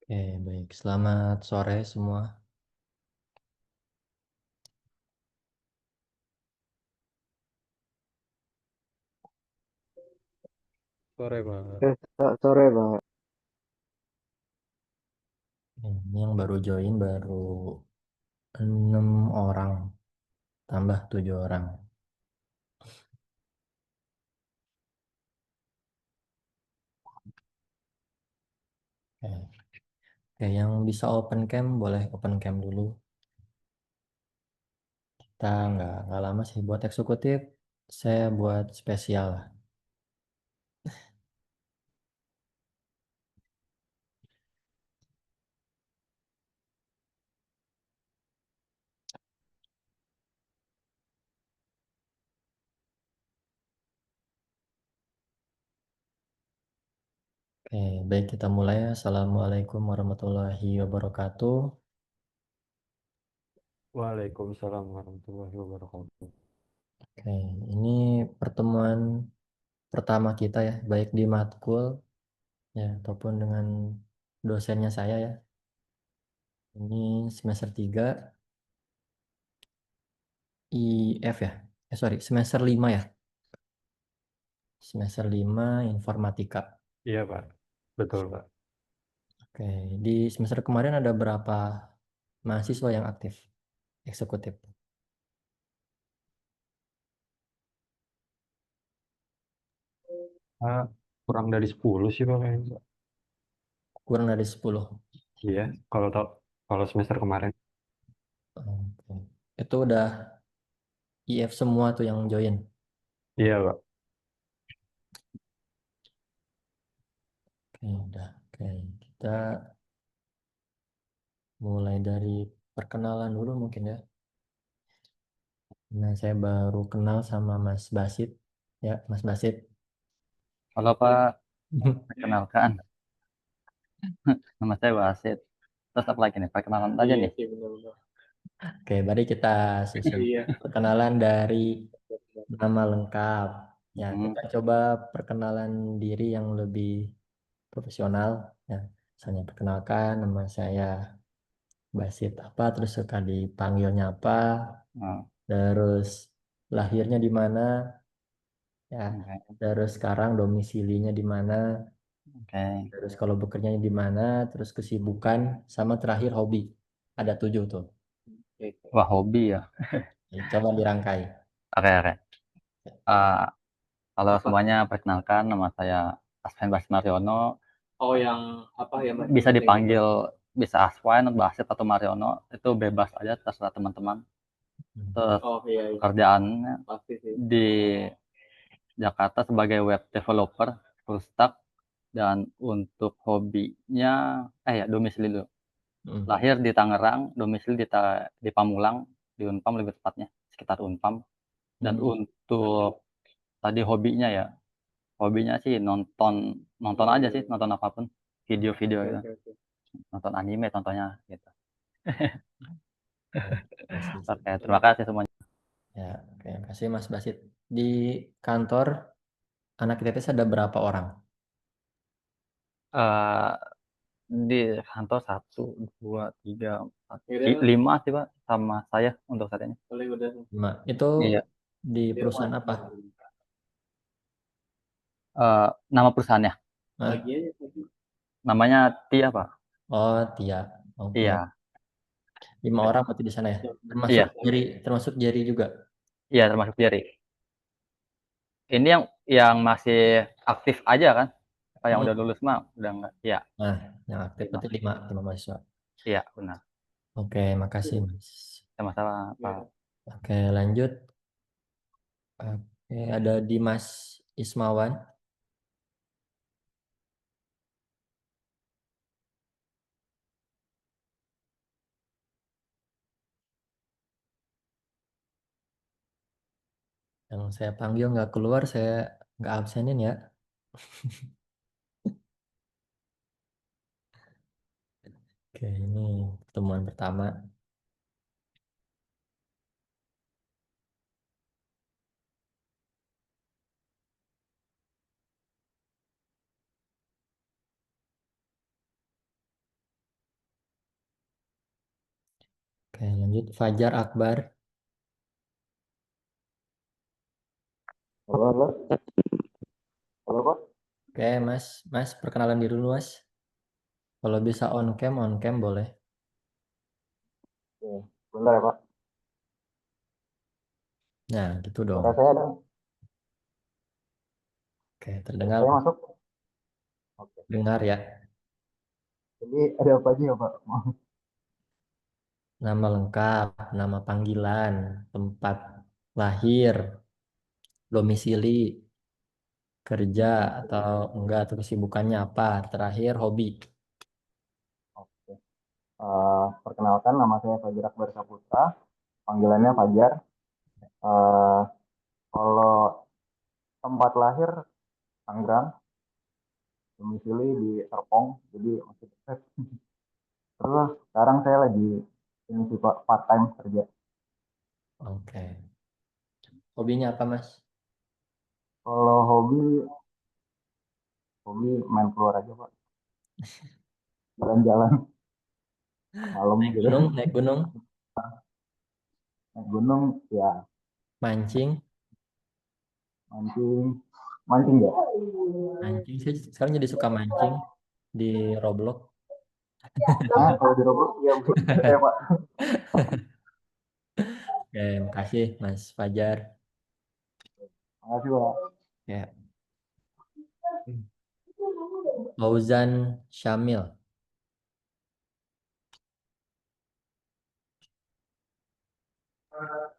Oke, baik. Selamat sore semua. Sore, Pak. Sore, Pak. Ini yang baru join baru 6 orang, tambah 7 orang. Oke, Oke, yang bisa open cam boleh open cam dulu. Kita nggak lama sih buat eksekutif. Saya buat spesial lah. Oke, baik kita mulai ya. Assalamualaikum warahmatullahi wabarakatuh. Waalaikumsalam warahmatullahi wabarakatuh. Oke, ini pertemuan pertama kita ya, baik di matkul ya ataupun dengan dosennya saya ya. Ini semester 3 IF ya. Sorry, semester 5 ya. Semester 5 informatika. Iya, Pak. Betul, Pak. Oke, di semester kemarin ada berapa mahasiswa yang aktif eksekutif? Ah, kurang dari 10 sih, Pak, kayaknya, Pak. Kurang dari 10. Iya, kalau semester kemarin. Oke. Itu udah IF semua tuh yang join. Iya, Pak. Oke, udah. Oke, kita mulai dari perkenalan dulu mungkin ya. Nah, saya baru kenal sama Mas Basit. Ya, Mas Basit. Halo, Pak. Perkenalkan. Nama saya Wasit. Terus apa lagi nih? Perkenalan aja nih. Oke, mari kita susun perkenalan dari nama lengkap. Ya, Hmm, kita coba perkenalan diri yang lebih profesional. Ya, misalnya perkenalkan nama saya Basit apa, terus suka dipanggilnya apa, oh, terus lahirnya di mana, ya, oke, terus sekarang domisilinya di mana, oke. terus kalau bekerjanya di mana, terus kesibukan, sama terakhir hobi. Ada 7 tuh. Wah, hobi ya. Jadi, coba dirangkai. Oke, oke. Eh, Halo semuanya, perkenalkan nama saya Asfen Basmariono. Oh, yang apa ya, Mas? Bisa dipanggil, bisa Aswan, Basit, atau Mariono. Itu bebas aja, terserah teman-teman. Hmm. Terus Oh, iya, iya. kerjaannya Pasti sih. di Jakarta sebagai web developer, full stack. Dan untuk hobinya, ya domisili dulu. Hmm. Lahir di Tangerang, domisili di Pamulang, di Unpam lebih tepatnya, sekitar Unpam. Dan Hmm. untuk tadi hobinya ya, hobinya sih nonton nonton aja sih, nonton apapun, video-video Oke, gitu, oke, oke. nonton anime contohnya gitu. Oke, sip. Oke, terima kasih semuanya. Ya, oke, kasih Mas Basit. Di kantor anak ITTS ada berapa orang? Eh, di kantor satu, dua, tiga, empat, Yaudah, lima sih Pak, sama saya untuk saat ini. boleh udah. 5. Itu Iya. di Dia perusahaan apa? mau Nama perusahaannya, Hah? pagi aja pagi. namanya Tia Pak. Oh, Tia. Oke. Iya, 5 orang berarti di sana ya. Termasuk iya, Jerry juga. iya, termasuk Jerry. Ini yang masih aktif aja kan? Apa yang udah Hmm. lulus mah udah enggak? Iya, Nah, yang aktif lima. berarti 5 mahasiswa. Iya, benar. Oke, makasih Mas. Sama-sama, Ya, Pak. Oke, lanjut. Oke, ada Dimas Ismawan. Yang saya panggil nggak keluar, saya nggak absenin ya. Oke, ini pertemuan pertama. Oke, lanjut. Fajar Akbar. Halo, halo. Halo, Pak. Oke, Mas. Mas, perkenalan diri dulu, Mas. Kalau bisa on cam boleh. Oke, bentar ya, Pak. Nah, gitu dong. Suara saya ada. Oke, terdengar. Saya masuk. Oke. Dengar ya. Jadi ada apa aja ya, Pak? Nama lengkap, nama panggilan, tempat lahir, domisili, kerja atau enggak, atau kesibukannya apa. Terakhir, hobi. Oke. Perkenalkan, nama saya Fajar Akbar Saputra. Panggilannya Fajar. Eh, Kalau tempat lahir, Tangerang. Domisili di Serpong. Jadi masih dekat. Terus sekarang saya lagi ini sih, Pak, part time kerja. Oke. Hobinya apa, Mas? Kalau hobi main keluar aja, Pak. Jalan-jalan malam Naik gitu. gunung, naik gunung, Naik gunung, ya mancing. mancing. Mancing ya? Mancing sih, sekarang jadi suka mancing di Roblox. Nah, kalau di Roblox, ya, Bu. Pak. Oke, makasih Mas Fajar. Makasih, Pak. Ya. Fauzan Syamil.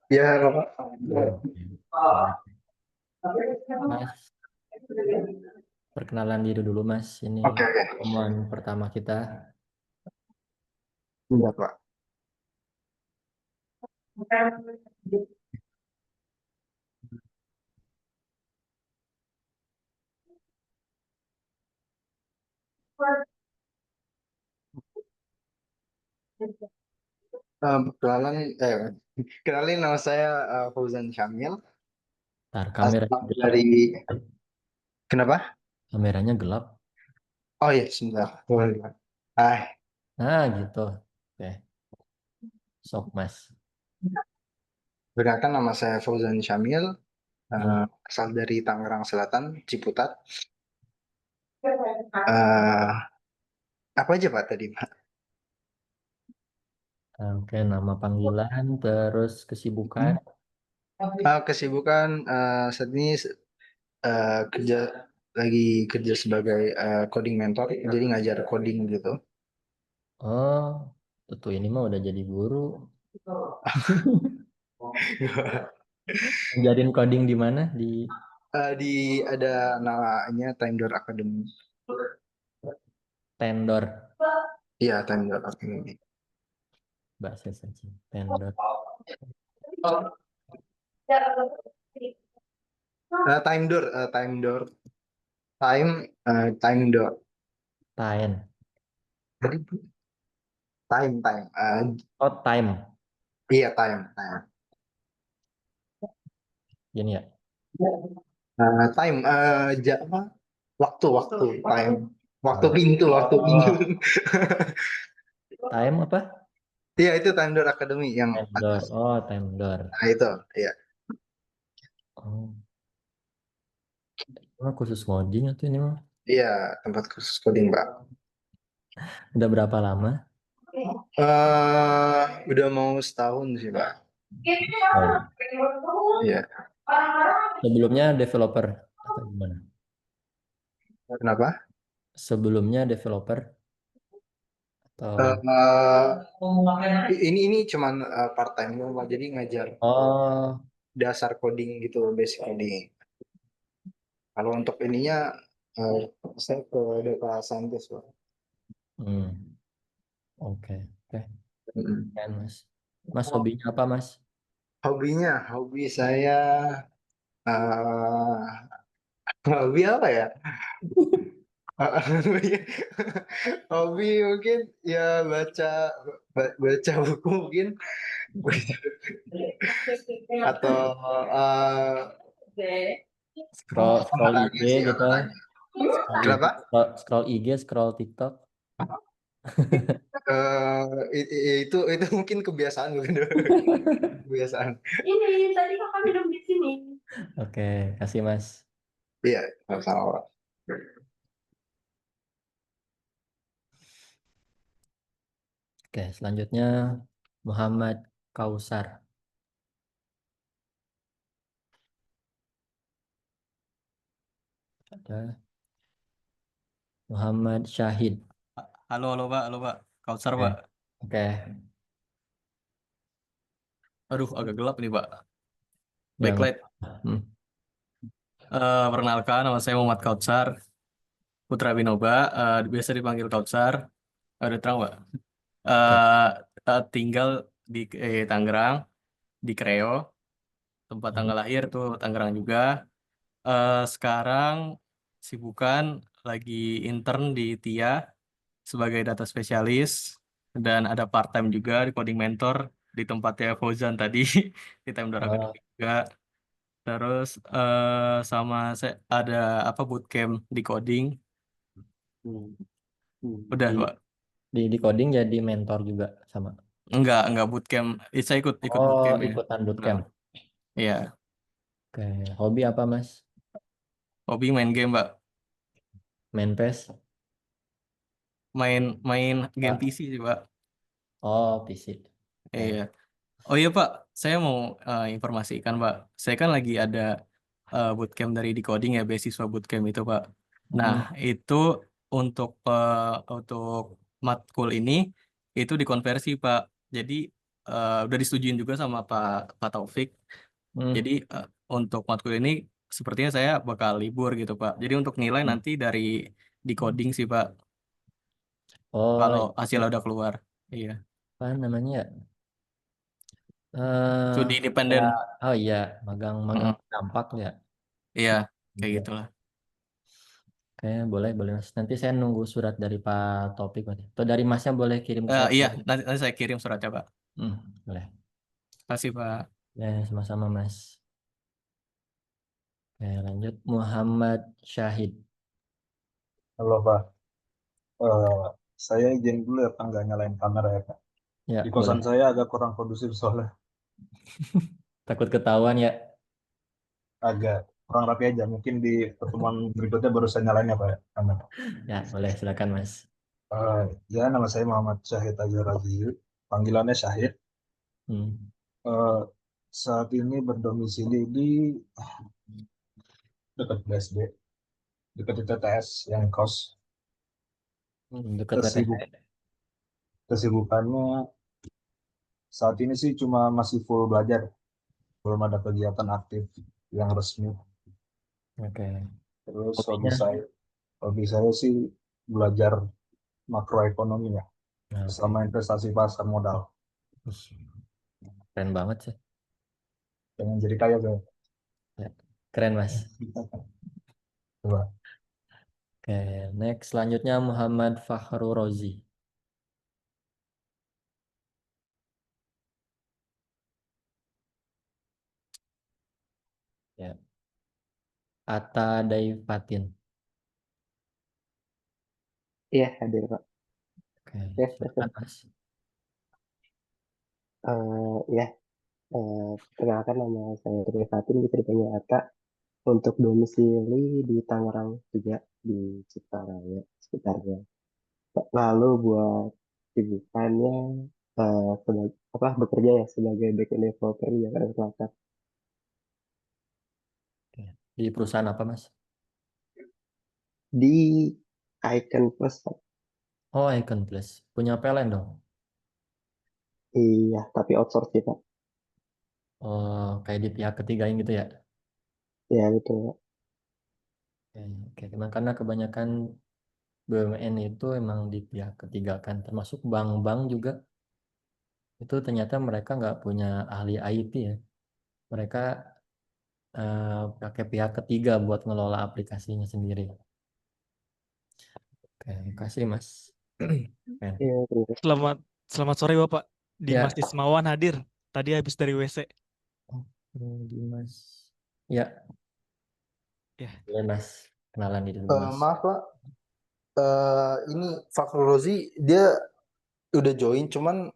Ya, Pak. Mas, perkenalan diri dulu Mas. Ini Oke. pertemuan pertama kita. Iya, Pak. Perkenalan, kenalin nama saya Fauzan Syamil, Ntar kameranya asal gelap. dari, kenapa? Kameranya gelap. Oh iya, sebentar. Boleh. Nah, gitu. Oke, sok Mas. Perkenalkan nama saya Fauzan Syamil, asal dari Tangerang Selatan, Ciputat. Eh, apa aja, Pak, tadi, Pak? Oke, nama panggilan, terus kesibukan. Kesibukan saat ini kerja lagi kerja sebagai coding mentor, jadi ngajar coding gitu. Oh, tentu ini mah udah jadi guru. Ngajarin coding di mana? Di Ada namanya Time Door Academy. Tendor. Iya, Time Door Academy. Bahasa saja. Tendor. Time Door, Time Door. Time. Tadi time. Oh, time. Iya, time. Gini ya. Time, apa? Waktu, time. Waktu pintu. Time apa? Iya, itu Time Door Academy yang Time door. atas. Oh, time door. Nah, itu, iya. Oh, ini khusus ngoding atau ini mah? Iya, tempat kursus coding, Pak. Udah berapa lama? Udah mau setahun sih, Pak. Oh, Iya. sebelumnya developer atau gimana? Kenapa? Sebelumnya developer atau Ini cuman part time doang, Pak. Jadi ngajar oh, dasar coding gitu, basic coding. Kalau untuk ininya eh, saya ke data scientist, Pak. hmm, oke, oke. Mm. Keren, Mas. Mas hobinya apa, Mas? Hobi saya eh hobi apa ya? Hobi mungkin ya baca buku mungkin, atau Scroll scroll IG olahraga sih, gitu. olahraga. Scroll IG, Kenapa? scroll IG, scroll TikTok. Itu mungkin kebiasaan bukan? Kebiasaan. Ini tadi kakak minum di sini. Oke, kasih Mas. Iya, nggak salah. Oke, selanjutnya Muhammad Kausar. Ada Muhammad Syahid. Halo Pak. Kausar, Oke. Pak. Oke, Aduh, agak gelap nih, Pak. yang Backlight. hmm, Perkenalkan, nama saya Muhammad Kausar Putra Binoba, biasa dipanggil Kausar. Udah terang, Pak. oke. Tinggal di Tangerang, di Kreo. Tempat Hmm, tanggal lahir tuh Tangerang juga. Sekarang sibukan lagi intern di TIA sebagai data spesialis dan ada part time juga di coding mentor di tempatnya Fauzan tadi di Time Door oh, Academy juga. Terus sama saya ada apa bootcamp di coding. Udah, di, Pak. di coding jadi mentor juga sama. Enggak bootcamp. Saya ikut Oh, bootcamp ya. ikutan Nah, bootcamp. iya, Oke, hobi apa Mas? hobi main game, Pak. Main PES? Main game Ah, PC sih, Pak. oh, PC. Oke. Iya. Oh iya, Pak, saya mau informasikan, Pak. Saya kan lagi ada bootcamp dari Decoding ya, beasiswa bootcamp itu, Pak. Nah, Hmm, itu untuk matkul ini itu dikonversi, Pak. Jadi udah disetujuin juga sama Pak Taufik. hmm, Jadi untuk matkul ini sepertinya saya bakal libur gitu, Pak. Jadi untuk nilai hmm. nanti dari Decoding sih, Pak. Oh, Kalau itu hasilnya udah keluar. Iya. apa namanya ya? Studi Ya, independen. oh iya, magang Mm, dampak ya. iya, kayak Iya. gitulah. Oke, boleh Mas. Nanti saya nunggu surat dari Pak Topik berarti. Atau dari Masnya boleh kirim ke saya. Iya, nanti saya kirim suratnya, Pak. Hmm, boleh. Kasih, Pak. Ya, sama-sama Mas. Oke, lanjut Muhammad Syahid. Halo Pak, Eh, saya izin dulu ya Pak, nggak nyalain kamera ya Pak. Ya, Di boleh. kosan saya agak kurang kondusif soalnya, Takut ketahuan ya. agak kurang rapi aja. Mungkin di pertemuan berikutnya baru saya nyalain ya Pak ya, kamera. Ya, boleh. Silakan Mas. Eh, ya nama saya Muhammad Syahid Azhar Razi, panggilannya Syahid. Hmm. Eh, saat ini berdomisili di dekat BSD, dekat TTS yang kos. Dekat Kesibuk, WTC. kesibukannya saat ini sih cuma masih full belajar, belum ada kegiatan aktif yang resmi. Oke. Terus Hobinya? hobi saya sih belajar makroekonomi ya, Nah, oke. sama investasi pasar modal. Ih, keren banget sih. Pengen jadi kaya tuh. Ya, keren Mas. Coba. Oke, next selanjutnya Muhammad Fakhru Rozi. Ya, Atta Daifatin. Iya, hadir Pak. Oke, Ya, silakan Mas. ya, perkenalkan nama saya Tri Fatin, bisa dipanggil Ata. Untuk domisili di Tangerang juga, di Cikaraya sekitarnya. Lalu buat sibukannya sebagai apa bekerja ya sebagai backend developer di Jakarta Selatan. Oke. Di perusahaan apa Mas? Di Icon Plus Pak. Oh, Icon Plus. Punya PLN dong. Iya, tapi outsource sih Pak. Oh, kayak di pihak ketiga gitu ya. Ya betul Pak. Oke, oke. Emang karena kebanyakan BUMN itu emang di pihak ketiga kan, termasuk bank-bank juga. Itu ternyata mereka nggak punya ahli IT ya. Mereka pakai pihak ketiga buat ngelola aplikasinya sendiri. Oke, makasih Mas. Keren. Iya, terima kasih. Selamat sore Bapak. Ya, Dimas Ismawan hadir. Tadi habis dari WC. Oke, Dimas. Ya, Ya. boleh Mas. Kenalan diri dulu Mas. Maaf Pak, ini Fakhrul Rozi dia udah join cuman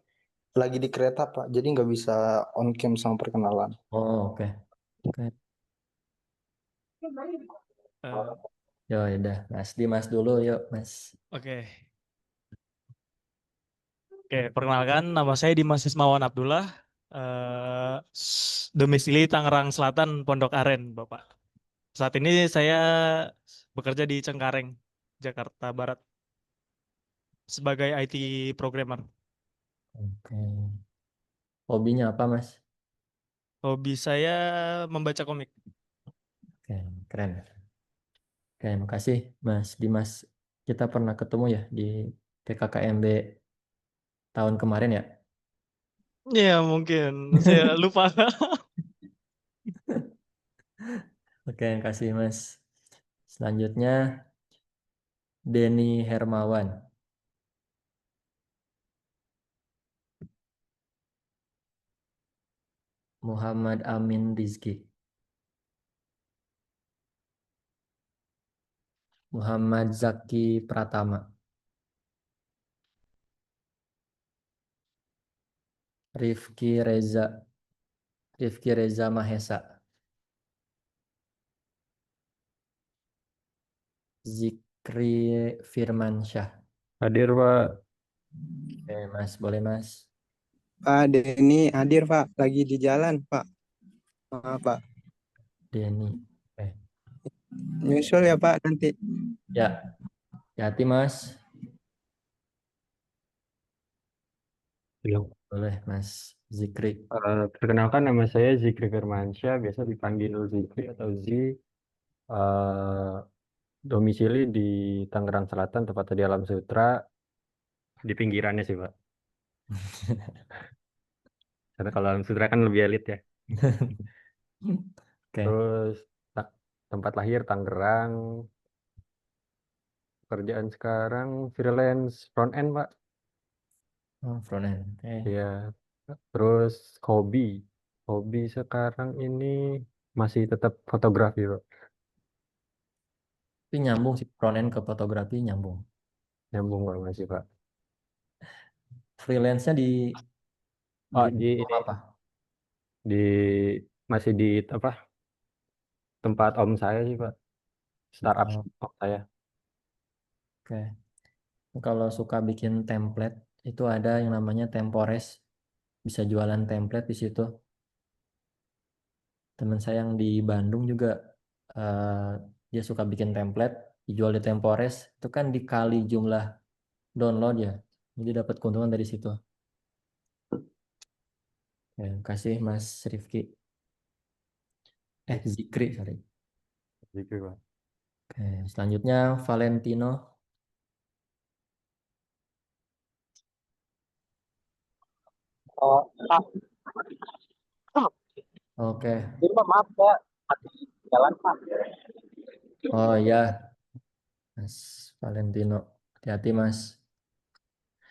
lagi di kereta Pak, jadi nggak bisa on cam sama perkenalan. Oh, oke. Oke. Eh, Yo, udah. Mas Dimas dulu, yuk, Mas. Oke. Oke, perkenalkan nama saya Dimas Ismawan Abdullah. Domisili Tangerang Selatan, Pondok Aren, Bapak. Saat ini saya bekerja di Cengkareng, Jakarta Barat, sebagai IT programmer. Oke. Hobinya apa, Mas? Hobi saya membaca komik. Oke, keren. Oke, makasih, Mas Dimas. Kita pernah ketemu ya di PKKMB tahun kemarin ya? Ya, mungkin saya lupa. Oke, makasih, Mas. Selanjutnya, Denny Hermawan. Muhammad Amin Rizki. Muhammad Zaki Pratama. Rifki Reza. Rifki Reza Mahesa. Zikri Firmansyah. Hadir, Pak. Oke, Mas, boleh, Mas. Pak Denny hadir Pak, lagi di jalan Pak. Maaf Pak, Denny. Oke. nyusul ya Pak nanti. Ya, hati Mas. Bilang. Boleh, Mas Zikri. Perkenalkan, nama saya Zikri Firmansyah, biasa dipanggil Zikri atau Z. Eh, Domisili di Tangerang Selatan, tepatnya di Alam Sutra, di pinggirannya sih, Pak. Karena kalau Alam Sutra kan lebih elit ya. Oke. Terus tempat lahir Tangerang, pekerjaan sekarang freelance front end, Pak. Oh, front end. Oke. Ya. Terus hobi sekarang ini masih tetap fotografi, Pak. Tapi nyambung sih, front end ke fotografi nyambung. Nyambung, Pak, masih, Pak. Freelance-nya di Oh, bidang apa? di masih di apa? Tempat om saya sih, Pak. Startup Oh, om saya. oke. Kalau suka bikin template, itu ada yang namanya Tempores. Bisa jualan template di situ. Teman saya yang di Bandung juga dia suka bikin template, dijual di Tempores. Itu kan dikali jumlah download ya. Jadi dapat keuntungan dari situ. Ya, kasih Mas Rifki. Zikri, sorry. Gitu, Pak. Oke, selanjutnya Valentino. Oke. Maaf Pak, jalan Pak. Oh ya, Mas Valentino. Hati-hati Mas.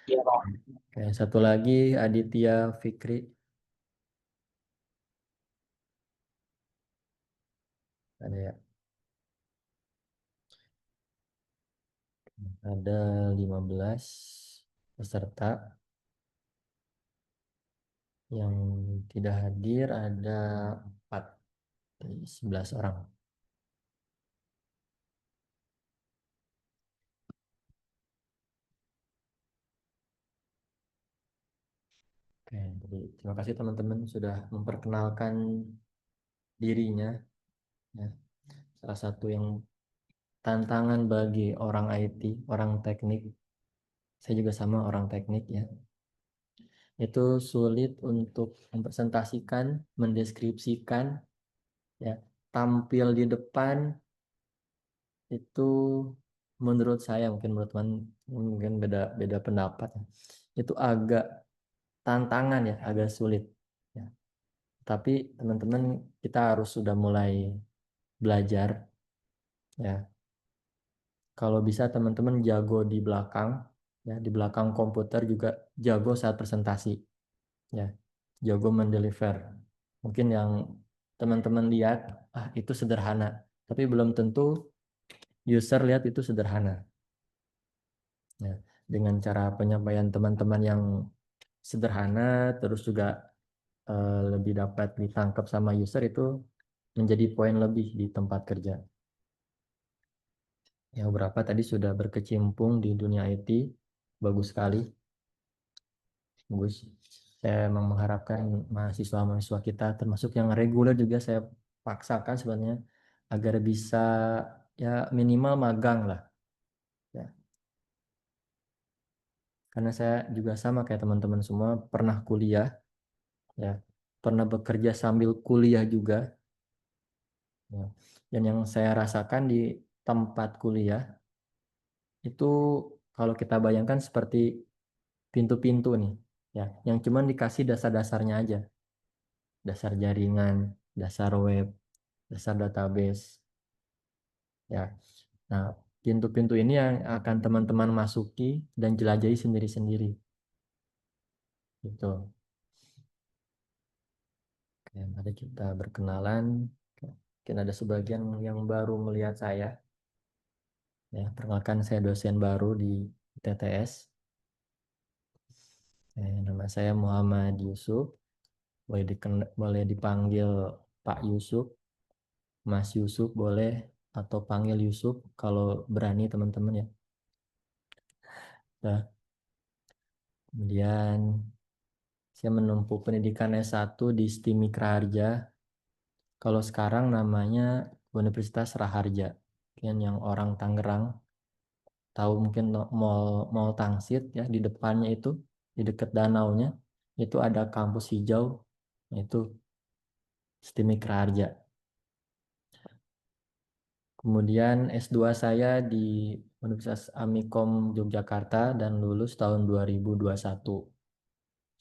Iya Pak. Oke, satu lagi Aditya Fikri. Ada ya. Ada 15 peserta. Yang tidak hadir ada 4 dari 11 orang. Oke, jadi terima kasih teman-teman sudah memperkenalkan dirinya. Ya. Salah satu yang tantangan bagi orang IT, orang teknik, saya juga sama orang teknik ya, itu sulit untuk mempresentasikan, mendeskripsikan, ya, tampil di depan itu menurut saya, mungkin menurut teman mungkin beda pendapat, itu agak tantangan ya, agak sulit. Ya. Tapi teman-teman kita harus sudah mulai belajar ya. Kalau bisa teman-teman jago di belakang, ya di belakang komputer juga jago saat presentasi, ya jago mendeliver. Mungkin yang teman-teman lihat, itu sederhana, tapi belum tentu user lihat itu sederhana. Ya. dengan cara penyampaian teman-teman yang sederhana, terus juga lebih dapat ditangkap sama user, itu menjadi poin lebih di tempat kerja. Ya, beberapa tadi sudah berkecimpung di dunia IT, bagus sekali. Bagus. Saya memang mengharapkan mahasiswa-mahasiswa kita, termasuk yang reguler juga saya paksakan sebenarnya agar bisa ya minimal magang lah. Ya. Karena saya juga sama kayak teman-teman semua pernah kuliah, ya, pernah bekerja sambil kuliah juga. Ya. Dan yang saya rasakan di tempat kuliah itu kalau kita bayangkan seperti pintu-pintu nih, ya, yang cuman dikasih dasar-dasarnya aja, dasar jaringan, dasar web, dasar database, ya. Nah, pintu-pintu ini yang akan teman-teman masuki dan jelajahi sendiri-sendiri, gitu. Oke, mari kita berkenalan. Mungkin ada sebagian yang baru melihat saya. Ya, perkenalkan saya dosen baru di TTS. Nama saya Muhammad Yusuf. Boleh dipanggil Pak Yusuf, Mas Yusuf boleh, atau panggil Yusuf kalau berani teman-teman ya. Nah, kemudian saya menempuh pendidikan S1 di STIM Mikraharja. Kalau sekarang namanya Universitas Raharja. Mungkin yang orang Tangerang tahu mungkin Mall Tangsit ya, di depannya itu, di dekat danaunya itu ada kampus hijau, itu STIM Mikraharja. Kemudian S2 saya di Universitas Amikom Yogyakarta dan lulus tahun 2021.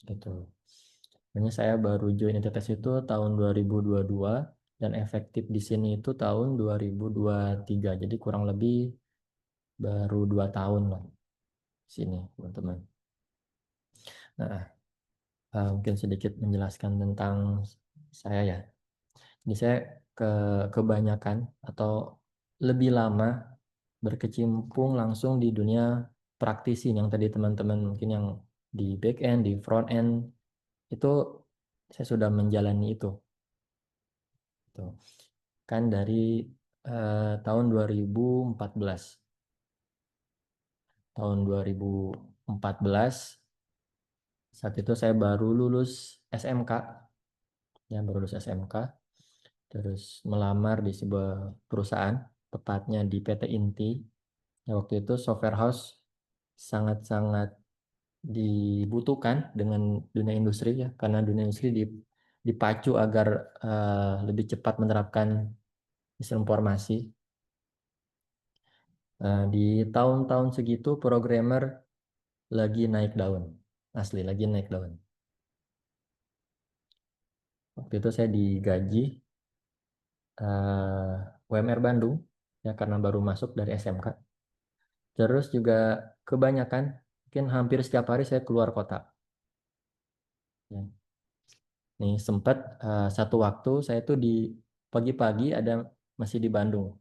Gitu. Makanya saya baru join ITTS itu tahun 2022 dan efektif di sini itu tahun 2023. Jadi kurang lebih baru 2 tahun lah di sini, teman-teman. Nah, mungkin sedikit menjelaskan tentang saya ya. Jadi saya kebanyakan atau lebih lama berkecimpung langsung di dunia praktisi yang tadi teman-teman mungkin yang di back end, di front end itu saya sudah menjalani itu. Tuh. Kan dari tahun 2014. Tahun 2014 saat itu saya baru lulus SMK. Ya, baru lulus SMK. Terus melamar di sebuah perusahaan, tepatnya di PT Inti. Ya, waktu itu software house sangat-sangat dibutuhkan dengan dunia industri ya, karena dunia industri dipacu agar lebih cepat menerapkan sistem informasi. Di tahun-tahun segitu programmer lagi naik daun, asli lagi naik daun. Waktu itu saya digaji UMR Bandung ya, karena baru masuk dari SMK. Terus juga kebanyakan mungkin hampir setiap hari saya keluar kota. Ya. Nih sempat satu waktu saya tuh di pagi-pagi masih di Bandung.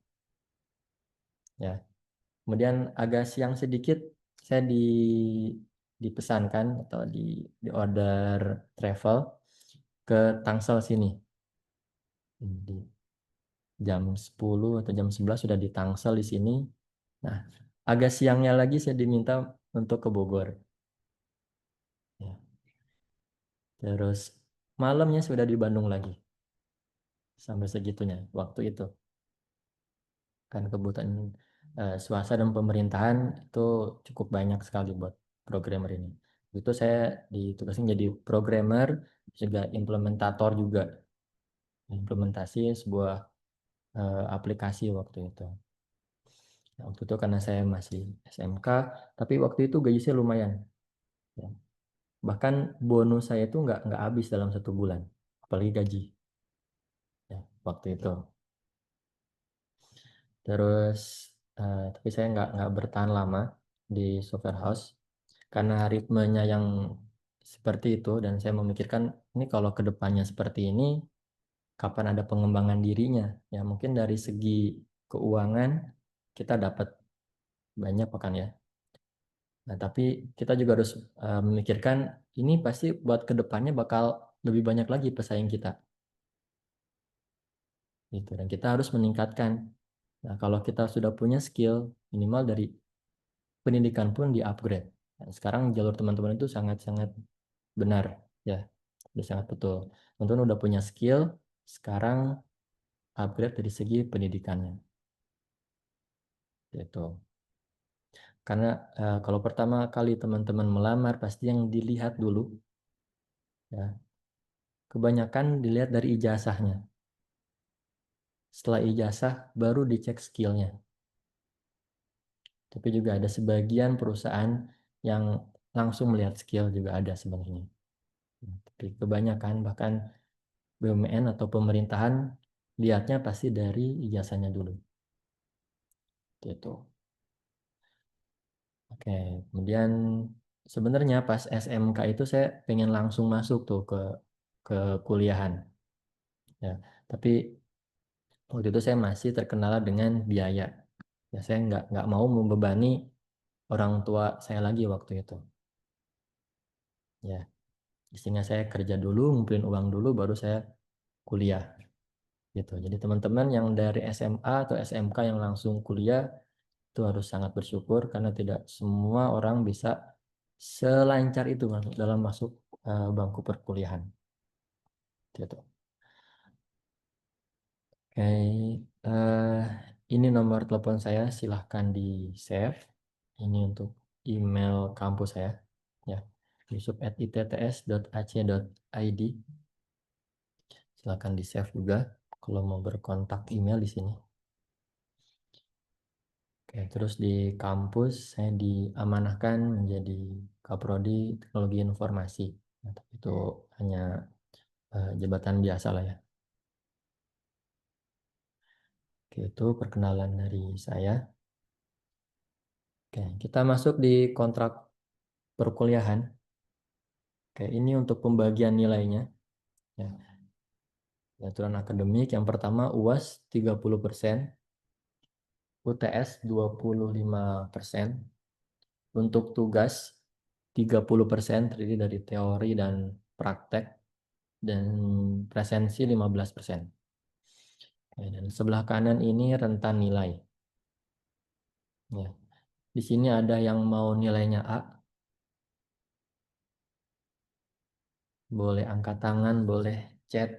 Ya. Kemudian agak siang sedikit saya dipesankan atau di order travel ke Tangsel sini. Di jam 10 atau jam 11 sudah di Tangsel di sini. Nah, agak siangnya lagi saya diminta untuk ke Bogor. Ya. Terus malamnya sudah di Bandung lagi. Sampai segitunya waktu itu. Kan kebutuhan swasta dan pemerintahan itu cukup banyak sekali buat programmer ini. Itu saya ditugasin jadi programmer, juga implementator juga. Implementasi sebuah aplikasi waktu itu. Nah, waktu itu karena saya masih SMK, tapi waktu itu gaji saya lumayan. Ya. Bahkan bonus saya itu nggak habis dalam 1 bulan, apalagi gaji. Ya, waktu itu. Terus, tapi saya nggak bertahan lama di software house karena ritmenya yang seperti itu, dan saya memikirkan ini kalau kedepannya seperti ini, kapan ada pengembangan dirinya? Ya mungkin dari segi keuangan kita dapat banyak kan ya. Nah, tapi kita juga harus memikirkan ini pasti buat kedepannya bakal lebih banyak lagi pesaing kita. Gitu. Dan kita harus meningkatkan. Nah, kalau kita sudah punya skill, minimal dari pendidikan pun di-upgrade. Nah, sekarang jalur teman-teman itu sangat-sangat benar, ya, sudah sangat betul. Teman-teman udah punya skill, sekarang upgrade dari segi pendidikannya. Gitu. Karena kalau pertama kali teman-teman melamar, pasti yang dilihat dulu, ya, kebanyakan dilihat dari ijazahnya. Setelah ijazah, baru dicek skillnya. Tapi juga ada sebagian perusahaan yang langsung melihat skill juga ada sebenarnya. Tapi kebanyakan bahkan BUMN atau pemerintahan lihatnya pasti dari ijazahnya dulu. Gitu. Oke, kemudian sebenarnya pas SMK itu saya pengen langsung masuk tuh ke kuliahan. Ya, tapi waktu itu saya masih terkendala dengan biaya. Ya, saya nggak mau membebani orang tua saya lagi waktu itu. Ya, istinya saya kerja dulu, ngumpulin uang dulu, baru saya kuliah. Gitu. Jadi teman-teman yang dari SMA atau SMK yang langsung kuliah itu harus sangat bersyukur karena tidak semua orang bisa selancar itu dalam masuk bangku perkuliahan. Gitu. Oke, ini nomor telepon saya, silahkan di save. Ini untuk email kampus saya, ya, yusuf@itts.ac.id. Silahkan di save juga kalau mau berkontak email di sini. Oke, terus di kampus saya diamanahkan menjadi Kaprodi Teknologi Informasi. Nah, tapi itu hanya jabatan biasa lah ya. Oke, itu perkenalan dari saya. Oke, kita masuk di kontrak perkuliahan. Oke, ini untuk pembagian nilainya. Ya. Aturan akademik yang pertama UAS 30%, UTS 25%. Untuk tugas 30% terdiri dari teori dan praktek, dan presensi 15%. Dan sebelah kanan ini rentan nilai. Ya. Di sini ada yang mau nilainya A, boleh angkat tangan, boleh chat,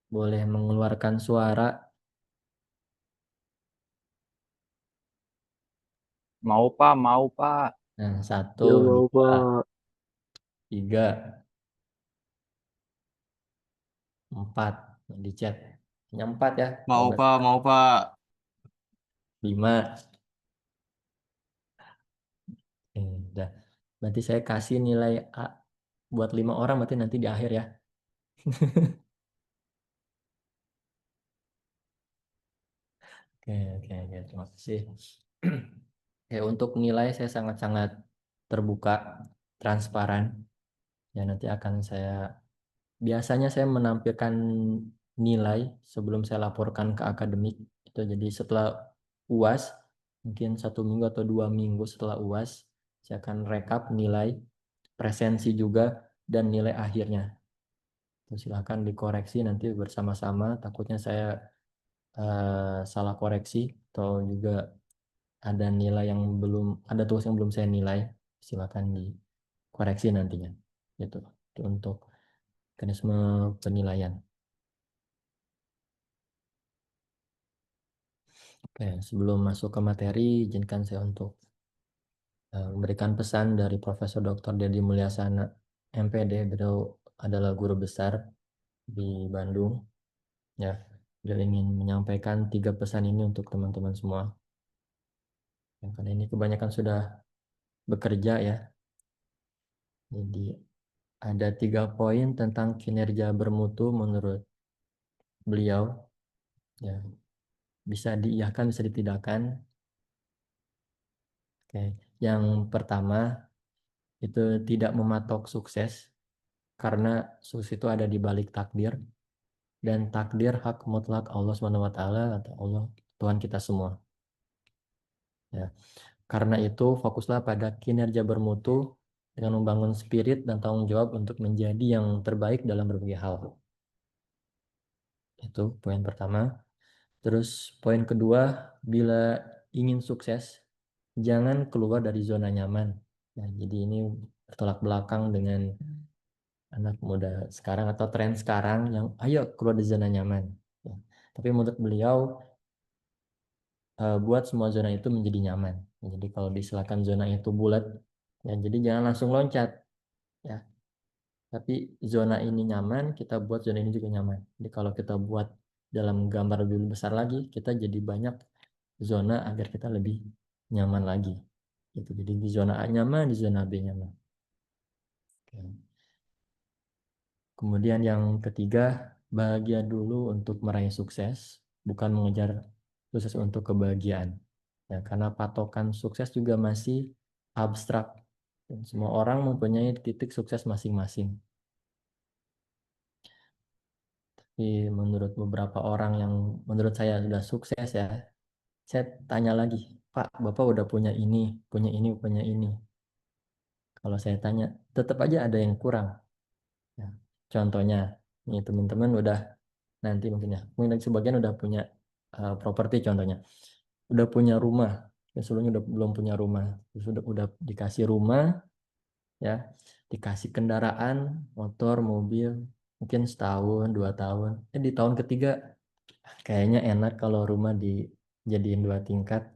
boleh mengeluarkan suara. Mau Pak. Nah, 1, Ya mau 2, Pak. 3, 4. Di chat. Hanya 4 ya. Mau Pak. 5. Udah. Berarti saya kasih nilai A buat 5 orang, berarti nanti di akhir ya. Oke, terima kasih. Oke, untuk nilai saya sangat-sangat terbuka, transparan. Ya, nanti akan biasanya saya menampilkan nilai sebelum saya laporkan ke akademik. Itu jadi setelah UAS, mungkin 1 minggu atau 2 minggu setelah UAS, saya akan rekap nilai, presensi juga, dan nilai akhirnya. Silahkan dikoreksi nanti bersama-sama, takutnya saya salah koreksi atau juga ada nilai yang ada tugas yang belum saya nilai, silakan dikoreksi nantinya. Itu untuk mekanisme penilaian. Oke, sebelum masuk ke materi, izinkan saya untuk memberikan pesan dari Profesor Dr. Dedi Mulyasana, MPD. Beliau adalah guru besar di Bandung. Ya, beliau ingin menyampaikan 3 pesan ini untuk teman-teman semua. Karena ini kebanyakan sudah bekerja ya. Jadi ada 3 poin tentang kinerja bermutu menurut beliau. Ya, bisa diiyakan, bisa ditidakkan. Oke. Yang pertama itu tidak mematok sukses, karena sukses itu ada di balik takdir, dan takdir hak mutlak Allah SWT atau Allah Tuhan kita semua. Ya. Karena itu, fokuslah pada kinerja bermutu dengan membangun spirit dan tanggung jawab untuk menjadi yang terbaik dalam berbagai hal. Itu poin pertama. Terus poin kedua, bila ingin sukses, jangan keluar dari zona nyaman. Nah, jadi ini bertolak belakang dengan anak muda sekarang atau tren sekarang yang ayo keluar dari zona nyaman. Ya. Tapi menurut beliau, buat semua zona itu menjadi nyaman. Jadi kalau diistilahkan zona itu bulat, ya jadi jangan langsung loncat. Ya. Tapi zona ini nyaman, kita buat zona ini juga nyaman. Jadi kalau kita buat dalam gambar lebih besar lagi, kita jadi banyak zona agar kita lebih nyaman lagi. Gitu. Jadi di zona A nyaman, di zona B nyaman. Oke. Kemudian yang ketiga, bahagia dulu untuk meraih sukses, bukan mengejar sukses untuk kebahagiaan. Ya, karena patokan sukses juga masih abstrak. Dan semua orang mempunyai titik sukses masing-masing. Tapi menurut beberapa orang yang menurut saya sudah sukses ya, saya tanya lagi, Pak, Bapak udah punya ini, punya ini, punya ini. Kalau saya tanya, tetap aja ada yang kurang. Ya, contohnya, nih teman-teman udah nanti mungkin ya, mungkin sebagian udah punya properti contohnya, udah punya rumah, ya sebelumnya udah belum punya rumah, terus udah dikasih rumah, ya, dikasih kendaraan, motor, mobil, mungkin setahun, 2 tahun, di tahun ketiga kayaknya enak kalau rumah dijadiin 2 tingkat,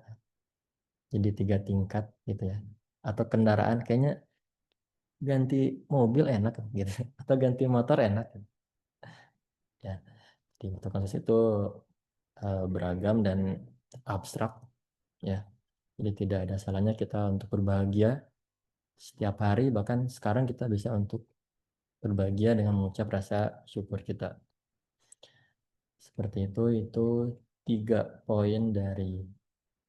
jadi 3 tingkat gitu ya, atau kendaraan kayaknya ganti mobil enak gitu, atau ganti motor enak ya. Di bentuk konsep itu beragam dan abstrak ya. Jadi tidak ada salahnya kita untuk berbahagia setiap hari, bahkan sekarang kita bisa untuk berbahagia dengan mengucap rasa syukur kita. Seperti itu 3 poin dari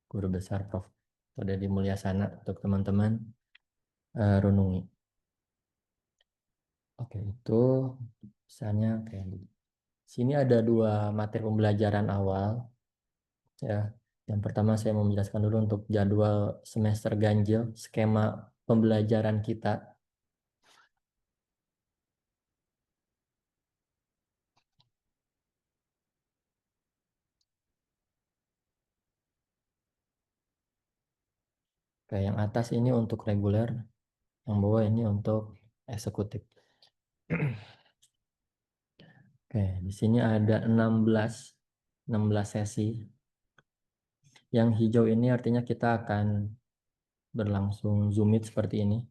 guru besar Prof. Deddy Mulyasana untuk teman-teman renungi. Oke, itu misalnya kayak gitu. Sini ada 2 materi pembelajaran awal ya. Yang pertama saya mau menjelaskan dulu untuk jadwal semester ganjil, skema pembelajaran kita. Kayak yang atas ini untuk reguler, yang bawah ini untuk eksekutif. Oke, di sini ada 16 sesi. Yang hijau ini artinya kita akan berlangsung Zoom meet seperti ini.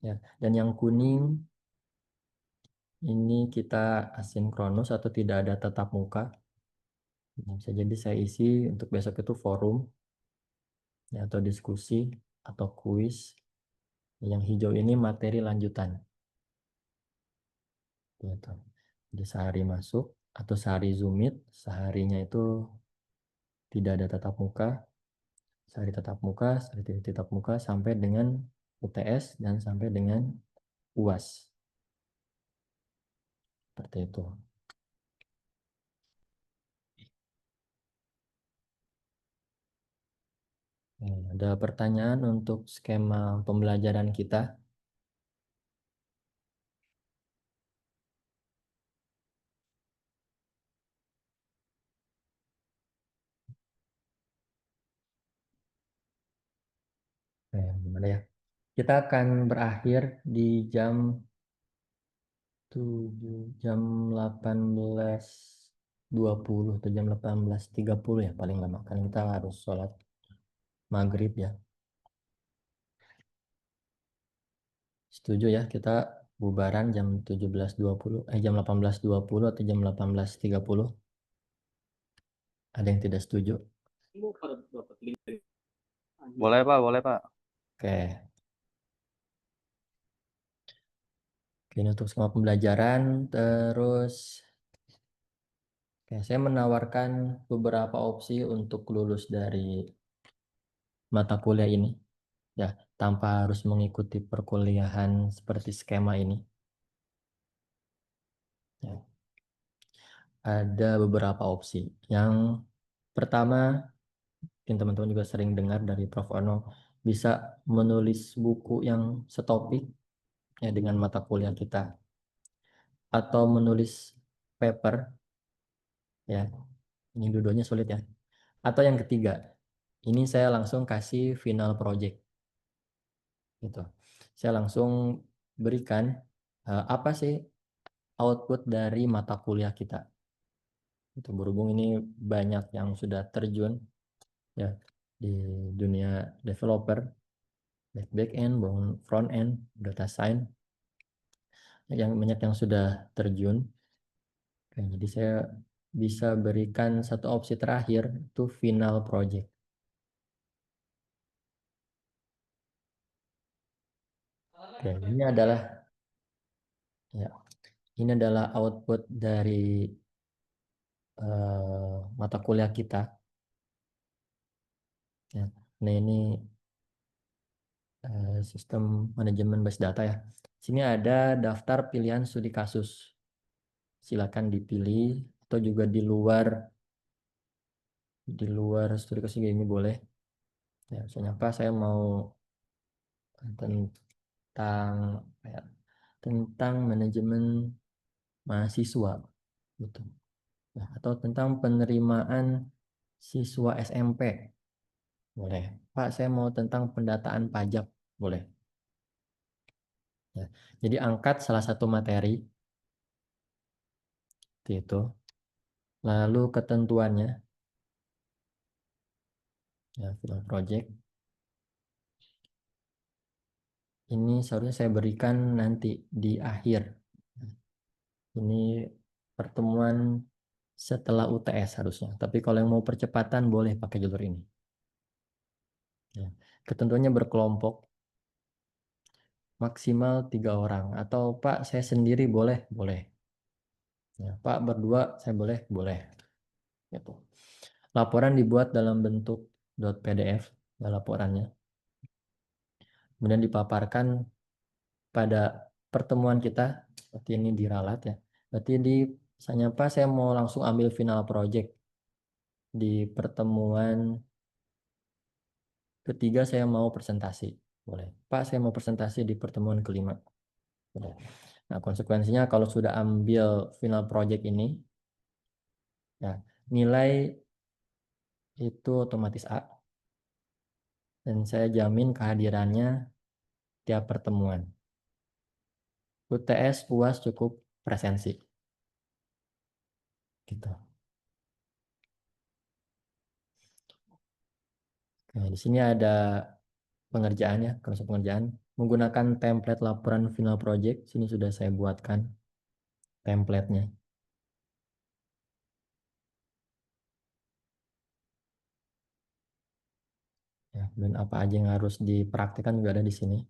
Ya, dan yang kuning ini kita asinkronus atau tidak ada tatap muka. Bisa jadi saya isi untuk besok itu forum ya, atau diskusi atau kuis. Yang hijau ini materi lanjutan. Gitu. Jadi sehari masuk atau sehari Zoom meet, seharinya itu tidak ada tatap muka, sehari tatap muka, sehari tidak tatap muka sampai dengan UTS dan sampai dengan UAS. Seperti itu. Ada pertanyaan untuk skema pembelajaran kita? Gimana ya? Kita akan berakhir di jam 18.20 atau jam 18.30 ya paling lama, kan kita harus sholat maghrib ya. Setuju ya kita bubaran jam 17.20 jam 18.20 atau jam 18.30? Ada yang tidak setuju? Boleh Pak, boleh Pak. Oke. Ini untuk semua pembelajaran. Terus saya menawarkan beberapa opsi untuk lulus dari mata kuliah ini ya, tanpa harus mengikuti perkuliahan seperti skema ini ya. Ada beberapa opsi. Yang pertama, mungkin teman-teman juga sering dengar dari Prof. Ono, bisa menulis buku yang setopik ya dengan mata kuliah kita, atau menulis paper ya, ini dua-duanya sulit ya. Atau yang ketiga, ini saya langsung kasih final project gitu. Saya langsung berikan apa sih output dari mata kuliah kita. Itu berhubung ini banyak yang sudah terjun ya di dunia developer, back end, front end, data science, yang banyak yang sudah terjun. Oke, jadi saya bisa berikan satu opsi terakhir, itu final project. Oke, ini adalah output dari mata kuliah kita. Ya. Nah, ini sistem manajemen base data ya. Sini ada daftar pilihan studi kasus. Silakan dipilih, atau juga di luar studi kasus ini boleh. Ya, misalnya apa, saya mau tentang manajemen mahasiswa gitu. Nah, atau tentang penerimaan siswa SMP. Boleh. Pak, saya mau tentang pendataan pajak. Boleh. Ya. Jadi angkat salah satu materi itu. Lalu ketentuannya ya, final project. Ini seharusnya saya berikan nanti di akhir. Ini pertemuan setelah UTS harusnya. Tapi kalau yang mau percepatan boleh pakai jalur ini. Ya. Ketentuannya berkelompok. Maksimal 3 orang. Atau Pak, saya sendiri boleh? Boleh. Ya, Pak, berdua saya boleh? Boleh. Gitu. Laporan dibuat dalam bentuk .pdf ya, laporannya. Kemudian dipaparkan pada pertemuan kita. Seperti ini diralat ya. Berarti misalnya Pak, saya mau langsung ambil final project. Di pertemuan ketiga saya mau presentasi. Boleh. Pak, saya mau presentasi di pertemuan kelima. Boleh. Nah, konsekuensinya kalau sudah ambil final project ini, ya, nilai itu otomatis A. Dan saya jamin kehadirannya tiap pertemuan. UTS, UAS cukup presensi. Gitu. Nah, di sini ada pengerjaannya, konsep pengerjaan. Menggunakan template laporan final project, sini sudah saya buatkan template-nya. Ya, dan apa aja yang harus dipraktikkan juga ada di sini.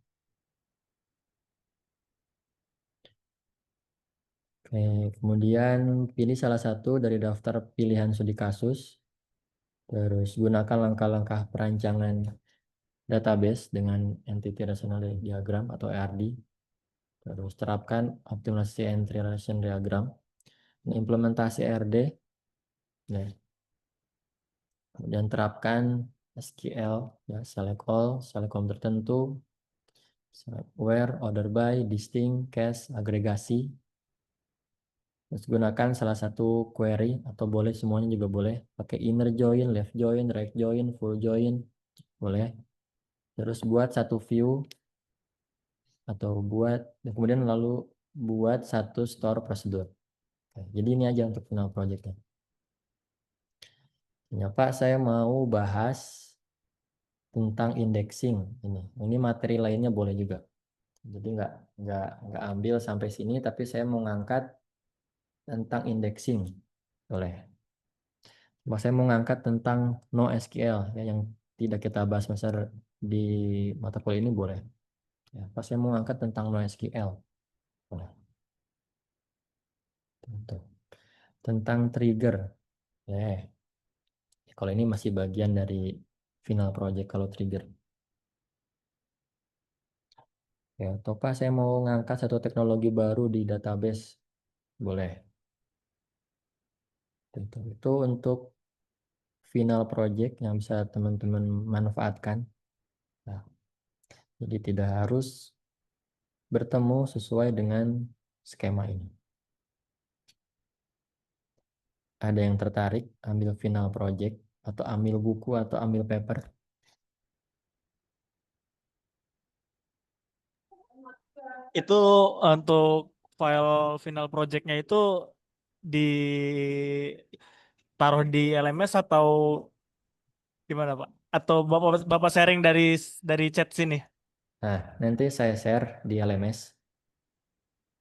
Oke, kemudian pilih salah satu dari daftar pilihan studi kasus. Terus gunakan langkah-langkah perancangan database dengan Entity Relational Diagram atau ERD. Terus terapkan optimalisasi Entry Relation Diagram. Implementasi ERD. Nah, kemudian terapkan SQL, ya, select all, select column tertentu, select where, order by, distinct, cache, agregasi. Terus gunakan salah satu query, atau boleh semuanya juga boleh. Pakai inner join, left join, right join, full join, boleh. Terus buat satu view, atau kemudian lalu buat satu store prosedur. Jadi ini aja untuk final projectnya. Ya, Pak, saya mau bahas tentang indexing ini materi lainnya boleh juga. Jadi nggak ambil sampai sini, tapi saya mau ngangkat tentang indexing boleh. Saya mau ngangkat tentang NoSQL ya, yang tidak kita bahas di mata kuliah ini boleh. Ya, pas saya mau ngangkat tentang NoSQL boleh. Tentang trigger, ya. Kalau ini masih bagian dari final project kalau trigger. Ya, atau Pak, saya mau ngangkat satu teknologi baru di database, boleh. Itu untuk final project yang bisa teman-teman manfaatkan. Nah, jadi tidak harus bertemu sesuai dengan skema ini. Ada yang tertarik ambil final project atau ambil buku atau ambil paper? Itu untuk file final projectnya itu ditaruh di LMS atau gimana Pak? Atau Bapak Bapak sharing dari chat sini? Nah, nanti saya share di LMS.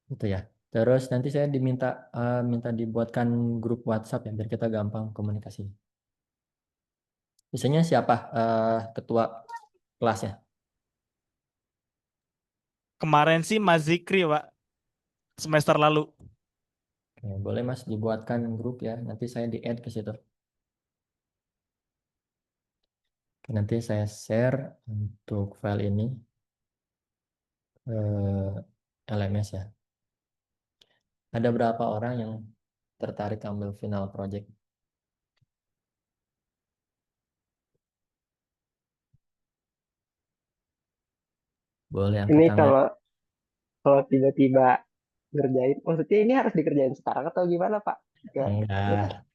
Itu ya. Terus nanti saya minta dibuatkan grup WhatsApp ya biar kita gampang komunikasi. Biasanya siapa ketua kelasnya? Kemarin sih Mas Zikri Pak, semester lalu. Oke, boleh Mas dibuatkan grup ya. Nanti saya di-add ke situ. Oke, nanti saya share untuk file ini LMS ya. Ada berapa orang yang tertarik ambil final project? Boleh angkat Ini tangan. kalau tiba-tiba ngerjain, maksudnya ini harus dikerjain sekarang atau gimana Pak? Ya, Enggak.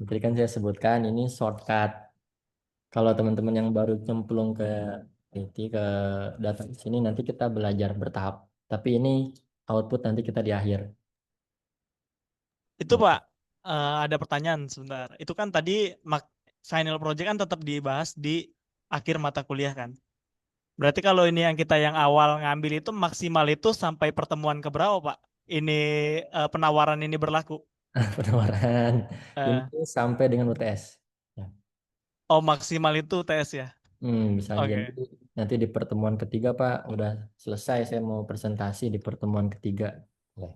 Tadi kan saya sebutkan ini shortcut. Kalau teman-teman yang baru cemplung ke ke data di sini nanti kita belajar bertahap. Tapi ini output nanti kita di akhir. Itu Pak, ada pertanyaan sebentar. Itu kan tadi final project kan tetap dibahas di akhir mata kuliah kan? Berarti kalau ini yang awal ngambil itu maksimal itu sampai pertemuan keberapa Pak? Ini penawaran ini berlaku. Penawaran ini Eh, sampai dengan UTS. Ya. oh maksimal itu TS ya? Bisa Oke. jadi nanti di pertemuan ketiga Pak udah selesai saya mau presentasi di pertemuan ketiga. Ya.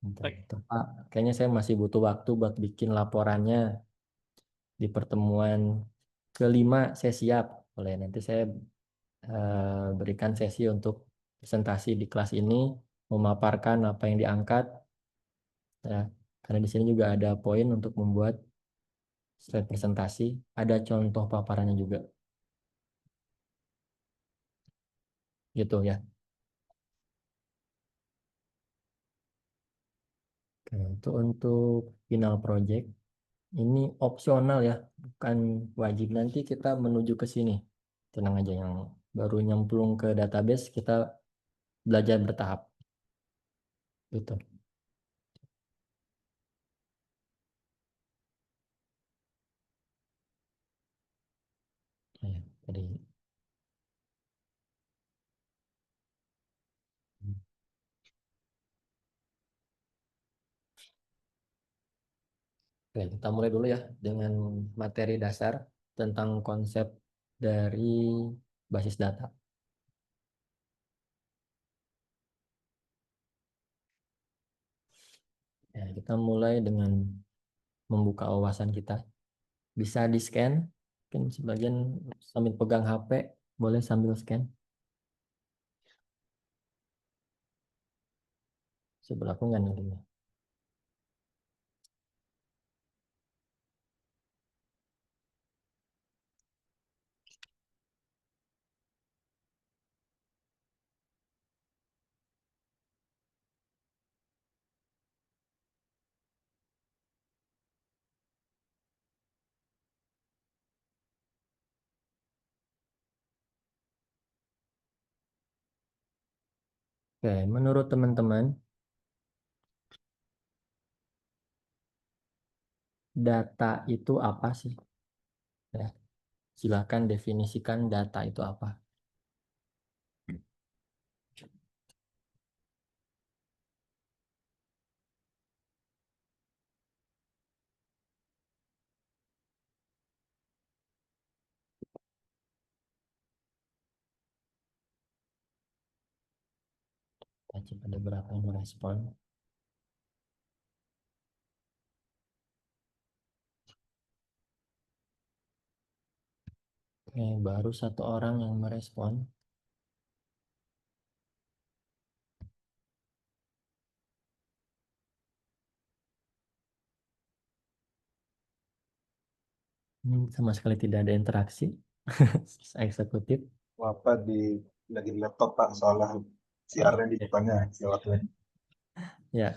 Bentar, Oke. bentar, Pak, kayaknya saya masih butuh waktu buat bikin laporannya di pertemuan kelima saya siap. Boleh nanti saya berikan sesi untuk presentasi di kelas ini, memaparkan apa yang diangkat, ya. Karena di sini juga ada poin untuk membuat slide presentasi, ada contoh paparannya juga, gitu ya. Oke, itu untuk final project ini opsional ya, bukan wajib. Nanti kita menuju ke sini, tenang aja yang baru nyemplung ke database kita belajar bertahap, gitu. Ya, jadi oke, kita mulai dulu ya dengan materi dasar tentang konsep dari basis data. Ya, kita mulai dengan membuka wawasan kita. Bisa di-scan, mungkin sebagian sambil pegang HP, boleh sambil scan. Sebelah aku nggak nih. Oke, menurut teman-teman, data itu apa sih? Ya, silakan definisikan data itu apa. Wajib ada berapa yang merespon. Oke, baru satu orang yang merespon. Sama sekali tidak ada interaksi. Eksekutif. Apa lagi di laptop Pak, soalnya siarnya di depannya lewat web. Ya,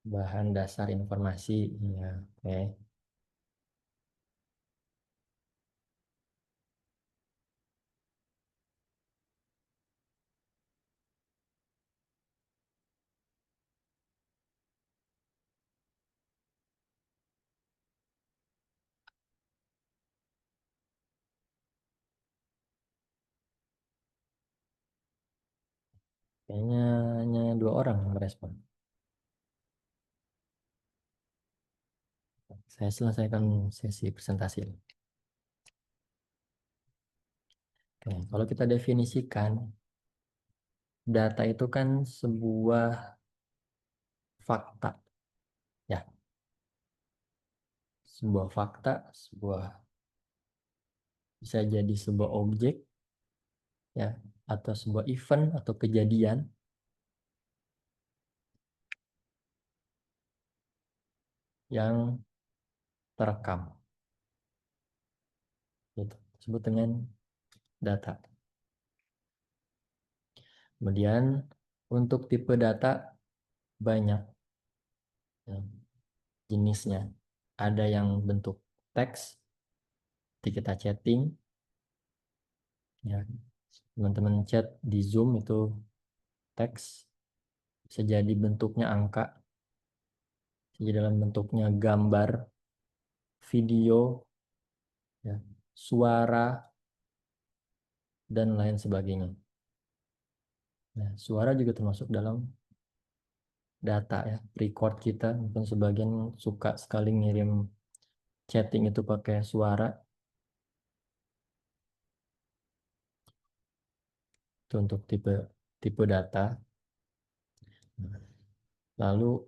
bahan dasar informasi. Ya, oke. Kayaknya hanya 2 orang yang merespon. Saya selesaikan sesi presentasi ini. Oke, kalau kita definisikan, data itu kan sebuah fakta, ya. Sebuah fakta, bisa jadi sebuah objek, ya, atau sebuah event atau kejadian yang terekam. Gitu. Disebut dengan data. Kemudian untuk tipe data banyak, ya, jenisnya. Ada yang bentuk teks, seperti kita chatting, ya. Teman-teman chat di Zoom itu teks, bisa jadi bentuknya angka, bisa jadi dalam bentuknya gambar, video, ya, suara, dan lain sebagainya. Nah, suara juga termasuk dalam data, ya. Record kita, mungkin sebagian suka sekali ngirim chatting itu pakai suara. Itu untuk tipe data. Lalu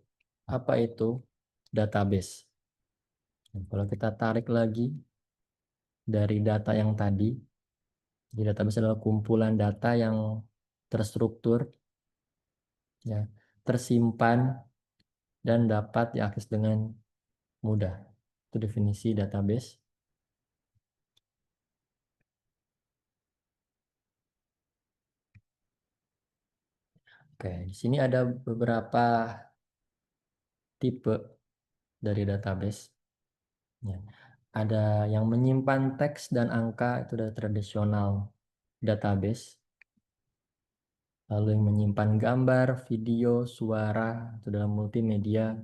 apa itu database? Nah, kalau kita tarik lagi dari data yang tadi, jadi database adalah kumpulan data yang terstruktur, ya, tersimpan dan dapat diakses dengan mudah. Itu definisi database. Oke, di sini ada beberapa tipe dari database. Ya. Ada yang menyimpan teks dan angka, itu dari tradisional database. Lalu yang menyimpan gambar, video, suara, itu dalam multimedia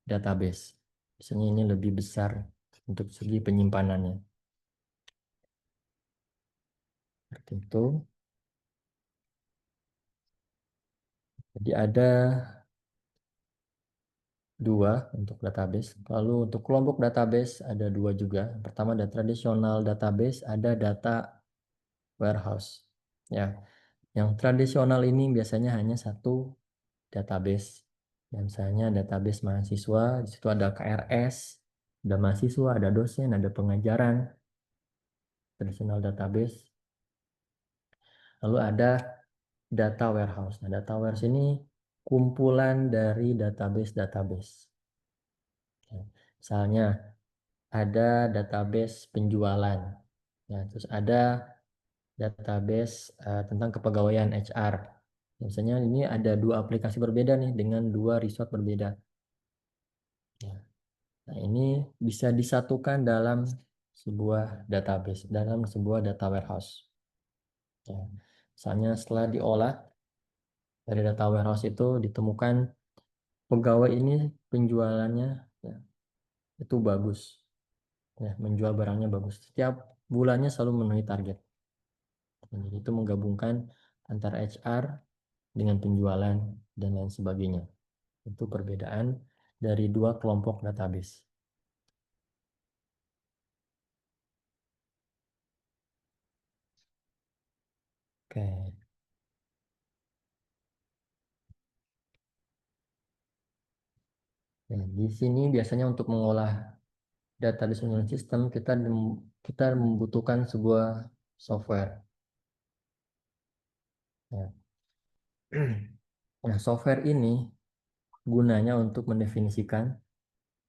database. Biasanya ini lebih besar untuk segi penyimpanannya. Seperti itu. Jadi ada 2 untuk database. Lalu untuk kelompok database ada 2 juga. Pertama ada tradisional database, ada data warehouse. Ya, yang tradisional ini biasanya hanya satu database. Ya, misalnya database mahasiswa, di situ ada KRS, ada mahasiswa, ada dosen, ada pengajaran. Tradisional database. Lalu ada data warehouse. Nah, data warehouse ini kumpulan dari database-database. Ya, misalnya ada database penjualan, ya, terus ada database tentang kepegawaian HR. Misalnya ini ada 2 aplikasi berbeda nih dengan 2 resort berbeda. Ya. Nah, ini bisa disatukan dalam sebuah database, dalam sebuah data warehouse. Ya. Misalnya setelah diolah dari data warehouse itu ditemukan pegawai ini penjualannya, ya, itu bagus, ya, menjual barangnya bagus. Setiap bulannya selalu memenuhi target. Jadi itu menggabungkan antara HR dengan penjualan dan lain sebagainya. Itu perbedaan dari 2 kelompok database. Oke. Nah, di sini biasanya untuk mengolah database management system kita membutuhkan sebuah software. Ya. Nah, software ini gunanya untuk mendefinisikan,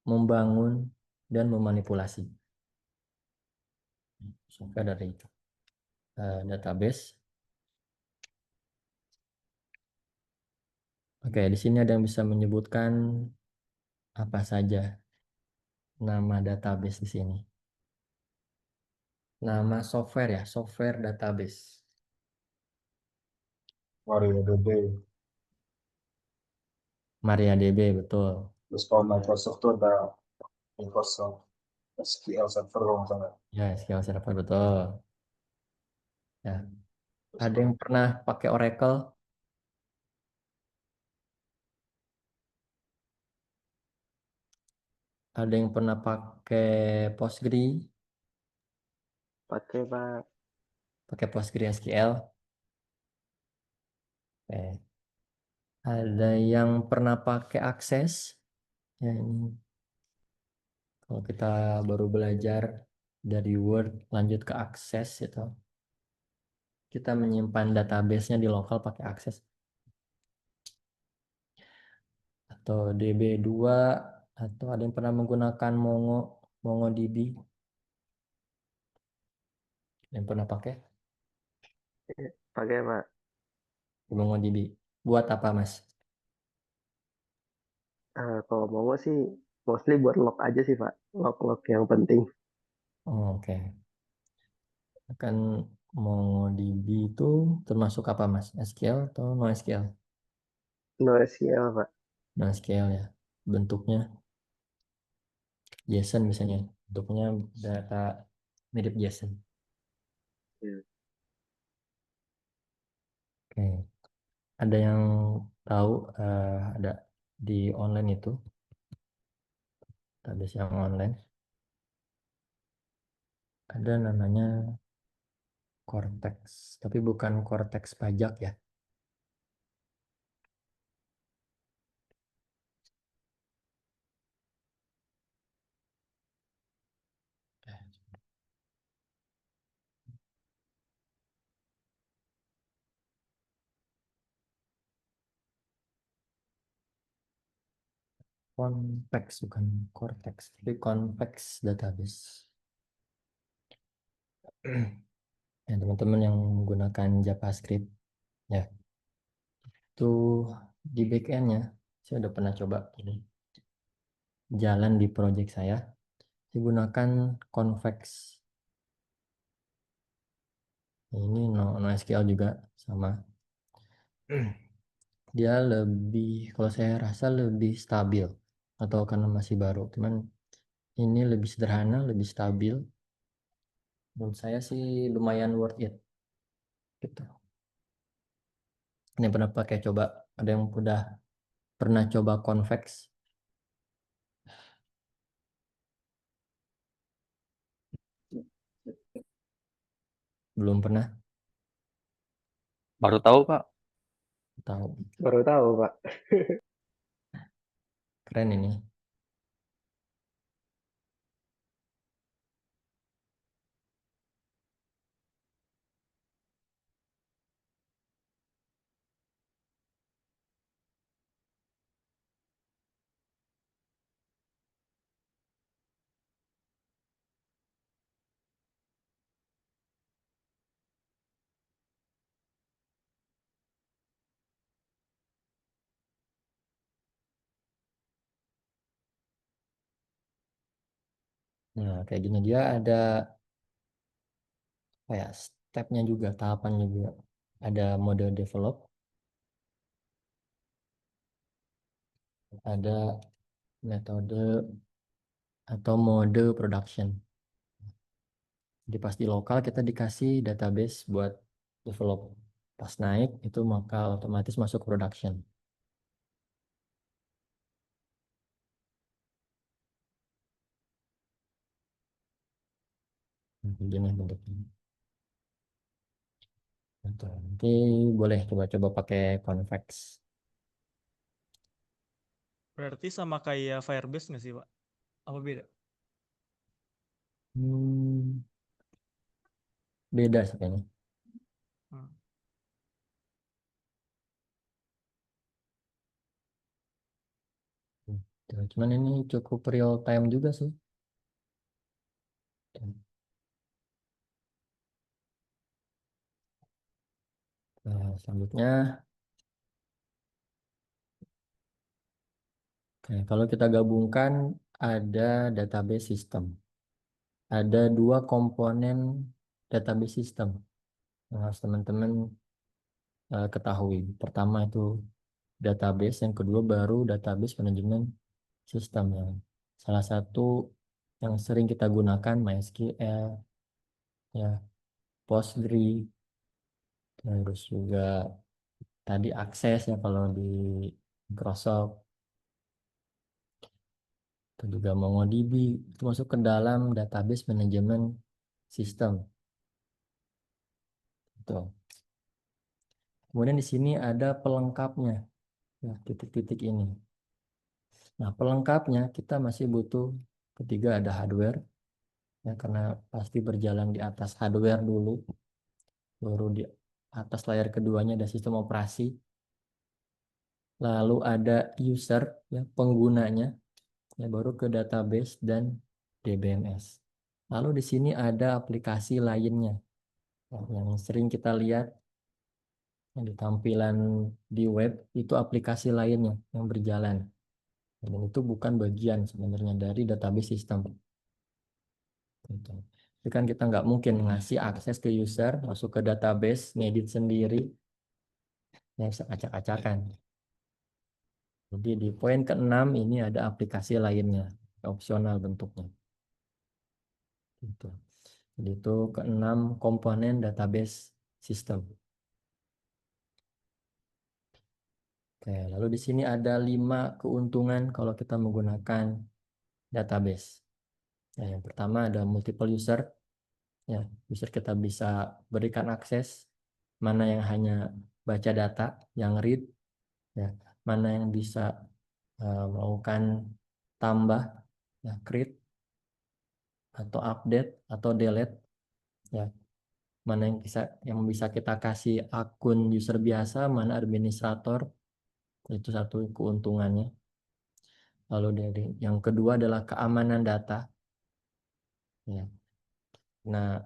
membangun, dan memanipulasi. Software dari database. Oke, di sini ada yang bisa menyebutkan apa saja nama database di sini. Nama software ya, software database. MariaDB. MariaDB, betul. Terus kalau Microsoft tuh ada Microsoft SQL Server kalau nggak salah. Ya, SQL Server, betul. Ya. Terus Ada yang pernah pakai Oracle? Ada yang pernah pakai Postgre? Pakai Pak. Pakai PostgreSQL? Oke. Ada yang pernah pakai Access? Ya, ini kalau kita baru belajar dari Word lanjut ke Access itu, kita menyimpan database-nya di lokal pakai Access. Atau DB2, atau ada yang pernah menggunakan MongoDB? Yang pernah pakai Pakai Pak. MongoDB? Buat apa, Mas? Kalau mau sih mostly buat log aja sih Pak. Log-log yang penting. Oh, oke. Kan MongoDB itu termasuk apa, Mas? SQL atau NoSQL? NoSQL Pak. NoSQL ya. Bentuknya JSON misalnya. Bentuknya data mirip JSON. Ya. Oke. Ada yang tahu ada di online itu, database yang online, ada namanya Cortex, tapi bukan Cortex pajak ya. Convex bukan Cortex, tapi Convex database. Ya, teman-teman yang menggunakan JavaScript ya, itu di backend-nya saya udah pernah coba ini jalan di project saya gunakan Convex. Ini NoSQL juga sama. Dia lebih, kalau saya rasa lebih stabil, atau karena masih baru, cuman ini lebih sederhana, lebih stabil. Menurut saya sih lumayan worth it gitu. Ini pernah pakai coba, ada yang udah pernah coba Convex? Belum pernah? Baru tahu, Pak. Tahu. Baru tahu Pak. Keren ini. Nah, kayak gini dia ada kayak stepnya juga, tahapannya juga. Ada mode develop, ada metode atau mode production. Jadi pas di lokal kita dikasih database buat develop. Pas naik itu maka otomatis masuk production. Begini bentuknya. Nanti boleh coba-coba pakai Convex. Berarti sama kayak Firebase nggak sih Pak? Apa beda? Beda sih kayaknya. Hmm. Oke, Tuh, cuman ini cukup real time juga sih. Nah, selanjutnya, oke, kalau kita gabungkan ada database system. Ada dua komponen database system yang harus teman-teman ketahui. Pertama itu database, yang kedua baru database manajemen sistem. Yang salah satu yang sering kita gunakan MySQL, ya, Postgre, terus juga tadi Access ya kalau di Microsoft, itu juga MongoDB, itu masuk ke dalam database manajemen sistem. Tuh. Kemudian di sini ada pelengkapnya, ya, titik-titik ini. Nah, pelengkapnya kita masih butuh, ketiga ada hardware, ya, karena pasti berjalan di atas hardware dulu, baru di atas layar keduanya ada sistem operasi, lalu ada user, ya, penggunanya, ya, baru ke database dan DBMS. Lalu di sini ada aplikasi lainnya, ya, yang sering kita lihat yang di tampilan di web itu aplikasi lainnya yang berjalan. Dan itu bukan bagian sebenarnya dari database system. Gitu. Tapi kan kita nggak mungkin ngasih akses ke user, masuk ke database, ngedit sendiri, ya bisa acak-acakan. Jadi di poin ke-6 ini ada aplikasi lainnya, opsional bentuknya. Gitu. Jadi itu ke-6 komponen database system. Oke, lalu di sini ada 5 keuntungan kalau kita menggunakan database. Ya, yang pertama ada multiple user. Ya, user kita bisa berikan akses, mana yang hanya baca data, yang read, ya, mana yang bisa melakukan tambah, ya, create atau update atau delete, ya, mana yang bisa kita kasih akun user biasa, mana administrator. Itu satu keuntungannya. Lalu dari yang kedua adalah keamanan data, ya. Nah,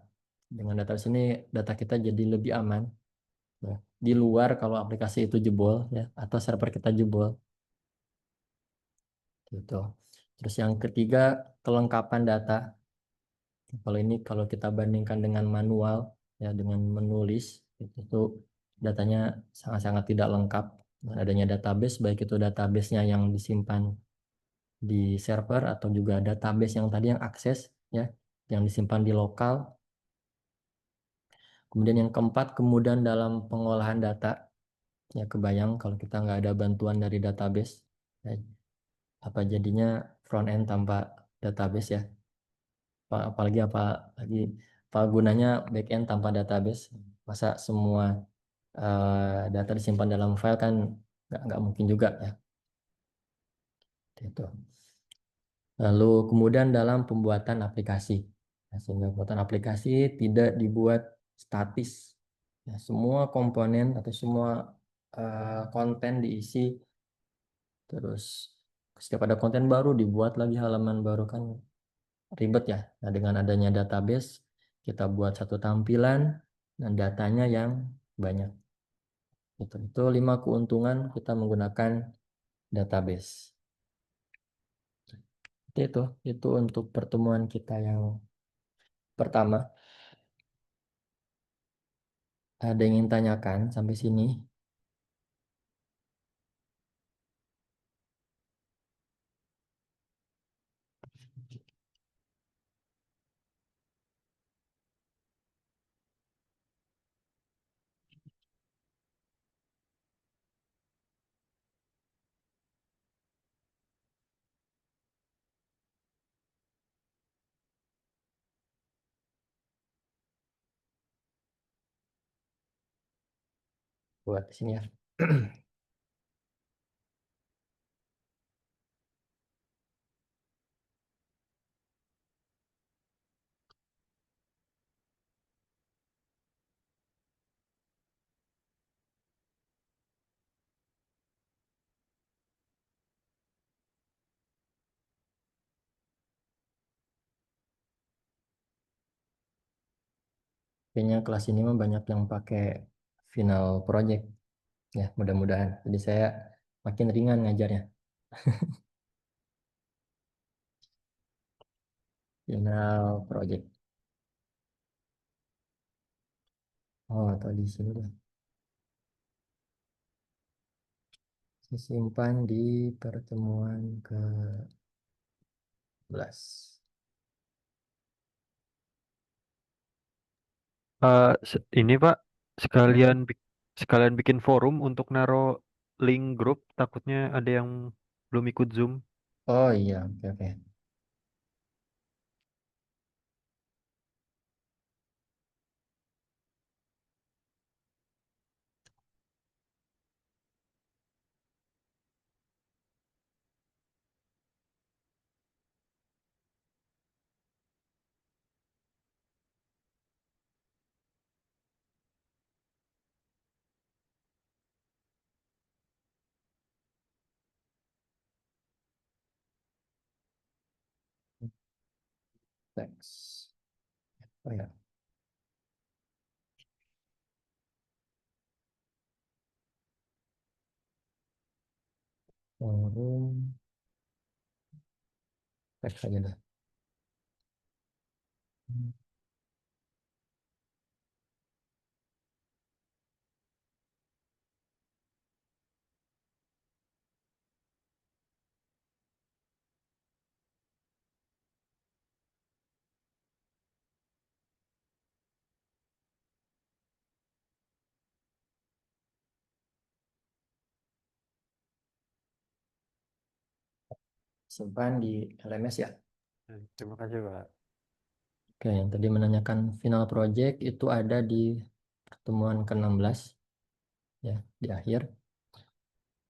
dengan data sini data kita jadi lebih aman, ya. Di luar kalau aplikasi itu jebol, ya, atau server kita jebol, gitu. Terus yang ketiga, kelengkapan data. Kalau kita bandingkan dengan manual, ya, dengan menulis, itu datanya sangat-sangat tidak lengkap. Dan adanya database, baik itu database-nya yang disimpan di server atau juga database yang tadi yang akses, ya, yang disimpan di lokal. Kemudian yang keempat, kemudian dalam pengolahan data, ya, kebayang kalau kita nggak ada bantuan dari database, ya, apa jadinya front end tanpa database, ya. Apalagi apa gunanya back end tanpa database? Masa semua data disimpan dalam file, kan nggak mungkin juga, ya. Itu. Lalu kemudian dalam pembuatan aplikasi, nah, sehingga pembuatan aplikasi tidak dibuat statis, ya, semua komponen atau semua konten diisi, terus setiap ada konten baru dibuat lagi halaman baru, kan ribet, ya. Nah, dengan adanya database kita buat satu tampilan dan datanya yang banyak. Itu 5 keuntungan kita menggunakan database. Itu untuk pertemuan kita yang pertama. Ada yang ingin tanyakan sampai sini? Buat di sini, ya. kayaknya kelas ini mah banyak yang pakai final project ya, mudah-mudahan. Jadi saya makin ringan ngajarnya. Final project. Oh, atau di sini deh. Saya simpan di pertemuan ke-11. Ini Pak, sekalian bikin forum untuk naro link grup, takutnya ada yang belum ikut Zoom. Oh iya, oke oke. Thanks. Oh ya. Forum. Teks aja dah. Simpan di LMS ya. Terima kasih Pak. Oke, yang tadi menanyakan final project itu ada di pertemuan ke-16 ya, di akhir.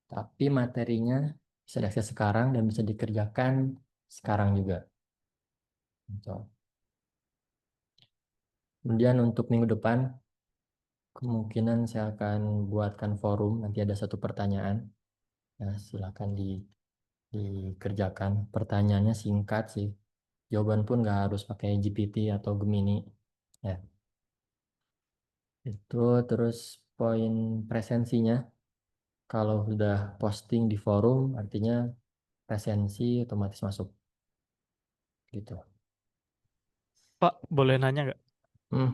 Tapi materinya bisa diakses sekarang dan bisa dikerjakan sekarang juga. Gitu. Kemudian untuk minggu depan, kemungkinan saya akan buatkan forum, nanti ada satu pertanyaan. Ya, silakan dikerjakan. Pertanyaannya singkat sih. Jawaban pun nggak harus pakai GPT atau Gemini. Ya, itu terus poin presensinya. Kalau sudah posting di forum, artinya presensi otomatis masuk. Gitu. Pak, boleh nanya nggak?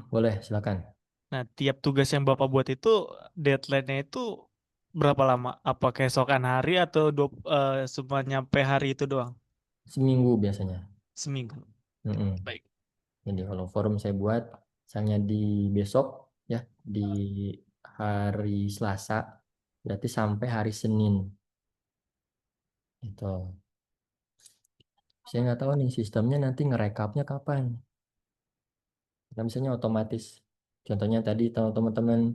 Boleh, silakan. Nah, tiap tugas yang Bapak buat itu deadline-nya itu berapa lama? Apa keesokan hari atau cuma nyampe hari itu doang? Seminggu biasanya. Seminggu. Mm-mm. Baik. Jadi kalau forum saya buat, misalnya di besok, ya, di hari Selasa, berarti sampai hari Senin. Itu. Saya nggak tahu nih sistemnya nanti ngerekapnya kapan. Nah, misalnya otomatis. Contohnya tadi teman-teman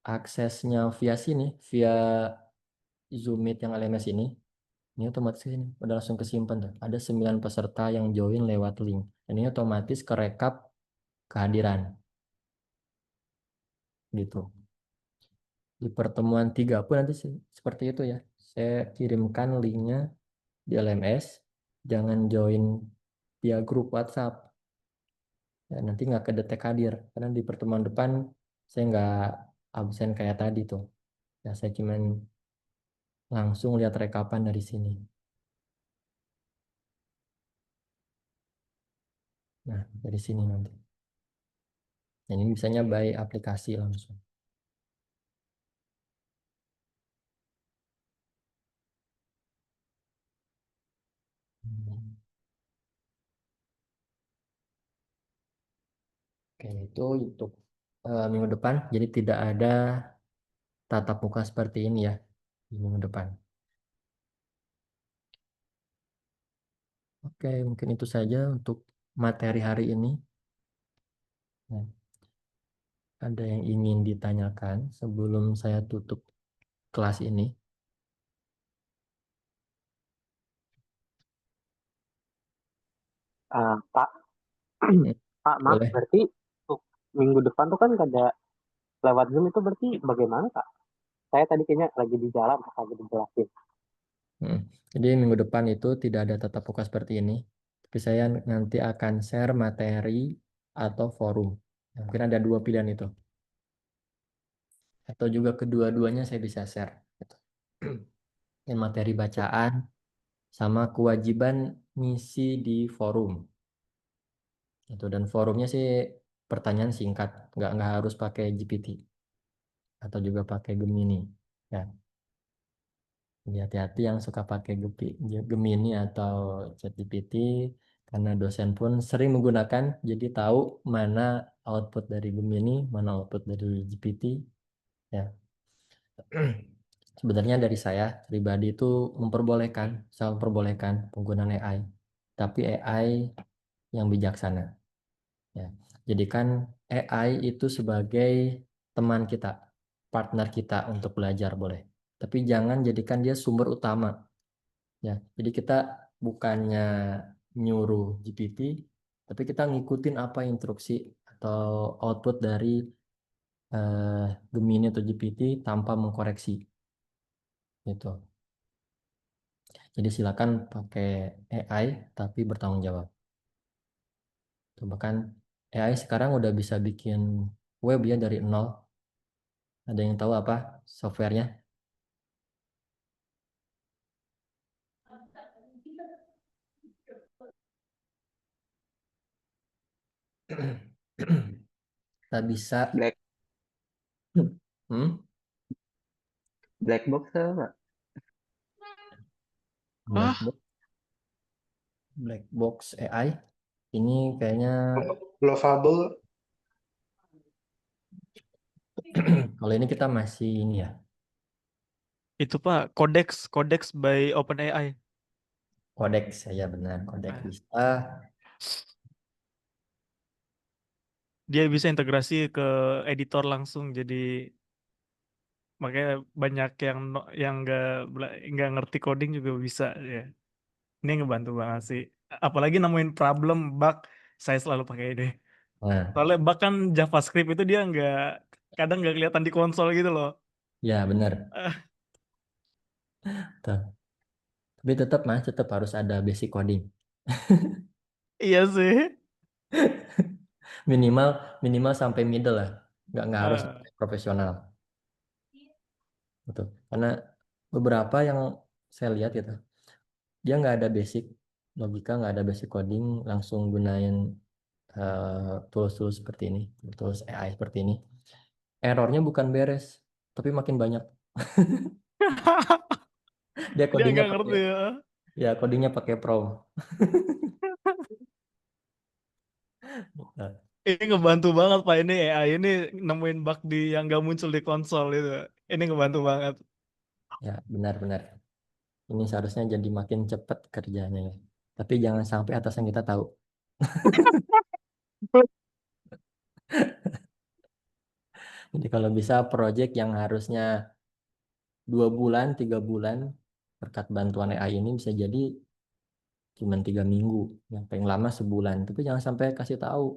aksesnya via sini, via Zoom Meet yang LMS ini otomatis ini udah langsung kesimpan tuh. Ada 9 peserta yang join lewat link. Dan ini otomatis kerekap kehadiran. Gitu. Di pertemuan 3 pun nanti seperti itu ya. Saya kirimkan linknya di LMS. Jangan join via grup WhatsApp. Ya, nanti nggak kedetek hadir. Karena di pertemuan depan saya nggak absen kayak tadi tuh. Ya, saya cuman langsung lihat rekapan dari sini. Nah, dari sini nanti. Nah, ini misalnya by aplikasi langsung. Oke, itu untuk minggu depan. Jadi tidak ada tatap muka seperti ini ya di minggu depan. Oke, mungkin itu saja untuk materi hari ini. Nah, ada yang ingin ditanyakan sebelum saya tutup kelas ini? Pak, Hmm, Pak, maaf, boleh. berarti untuk minggu depan tuh kan ada lewat Zoom itu berarti bagaimana, Pak? Saya tadi kayaknya lagi di jalan, Pak, lagi dijelasin. Jadi minggu depan itu tidak ada tatap muka seperti ini. Tapi saya nanti akan share materi atau forum. Mungkin ada dua pilihan itu. Atau juga kedua-duanya saya bisa share. Gitu. Yang materi bacaan sama kewajiban ngisi di forum. Itu dan forumnya sih pertanyaan singkat, nggak harus pakai GPT atau juga pakai Gemini. Ya, jadi hati-hati yang suka pakai Gemini atau ChatGPT karena dosen pun sering menggunakan, jadi tahu mana output dari Gemini, mana output dari GPT. Ya, sebenarnya dari saya pribadi itu sangat memperbolehkan penggunaan AI, tapi AI yang bijaksana. Ya, jadikan AI itu sebagai teman kita, partner kita untuk belajar boleh. Tapi jangan jadikan dia sumber utama. Ya, jadi kita bukannya nyuruh GPT, tapi kita ngikutin apa instruksi atau output dari Gemini atau GPT tanpa mengkoreksi. Gitu. Jadi silakan pakai AI tapi bertanggung jawab. Tuh, bahkan AI sekarang udah bisa bikin web ya dari nol. Ada yang tahu apa softwarenya? Kita bisa Black hmm? Black box apa, Pak? Black box AI. Ini kayaknya Lovable. kalau ini kita masih ini ya. Itu Pak, Codex by OpenAI. Codex ya benar, Codex bisa. Dia bisa integrasi ke editor langsung, jadi makanya banyak yang nggak ngerti coding juga bisa ya. Ini ngebantu banget sih. Apalagi nemuin problem, bug, saya selalu pakai ini. Nah, Soalnya bug kan JavaScript itu dia kadang nggak kelihatan di konsol gitu loh. ya benar. Eh, Tuh. Tapi tetap harus ada basic coding. iya sih. Minimal sampai middle lah. Nggak harus Eh, profesional. Betul. Karena beberapa yang saya lihat gitu, dia nggak ada basic logika, nggak ada basic coding, langsung gunain tools-tools seperti ini, tools AI seperti ini. Errornya bukan beres, tapi makin banyak. Dia dia codingnya nggak pakai, ngerti ya. ya codingnya pakai Pro. Nah, Ini ngebantu banget Pak, ini AI ini nemuin bug yang nggak muncul di konsol itu. Ini ngebantu banget. ya benar-benar. Ini seharusnya jadi makin cepat kerjanya ya. Tapi jangan sampai atasan kita tahu. Jadi kalau bisa project yang harusnya 2 bulan, 3 bulan berkat bantuan AI ini bisa jadi cuma 3 minggu, yang paling lama sebulan. Tapi jangan sampai kasih tahu.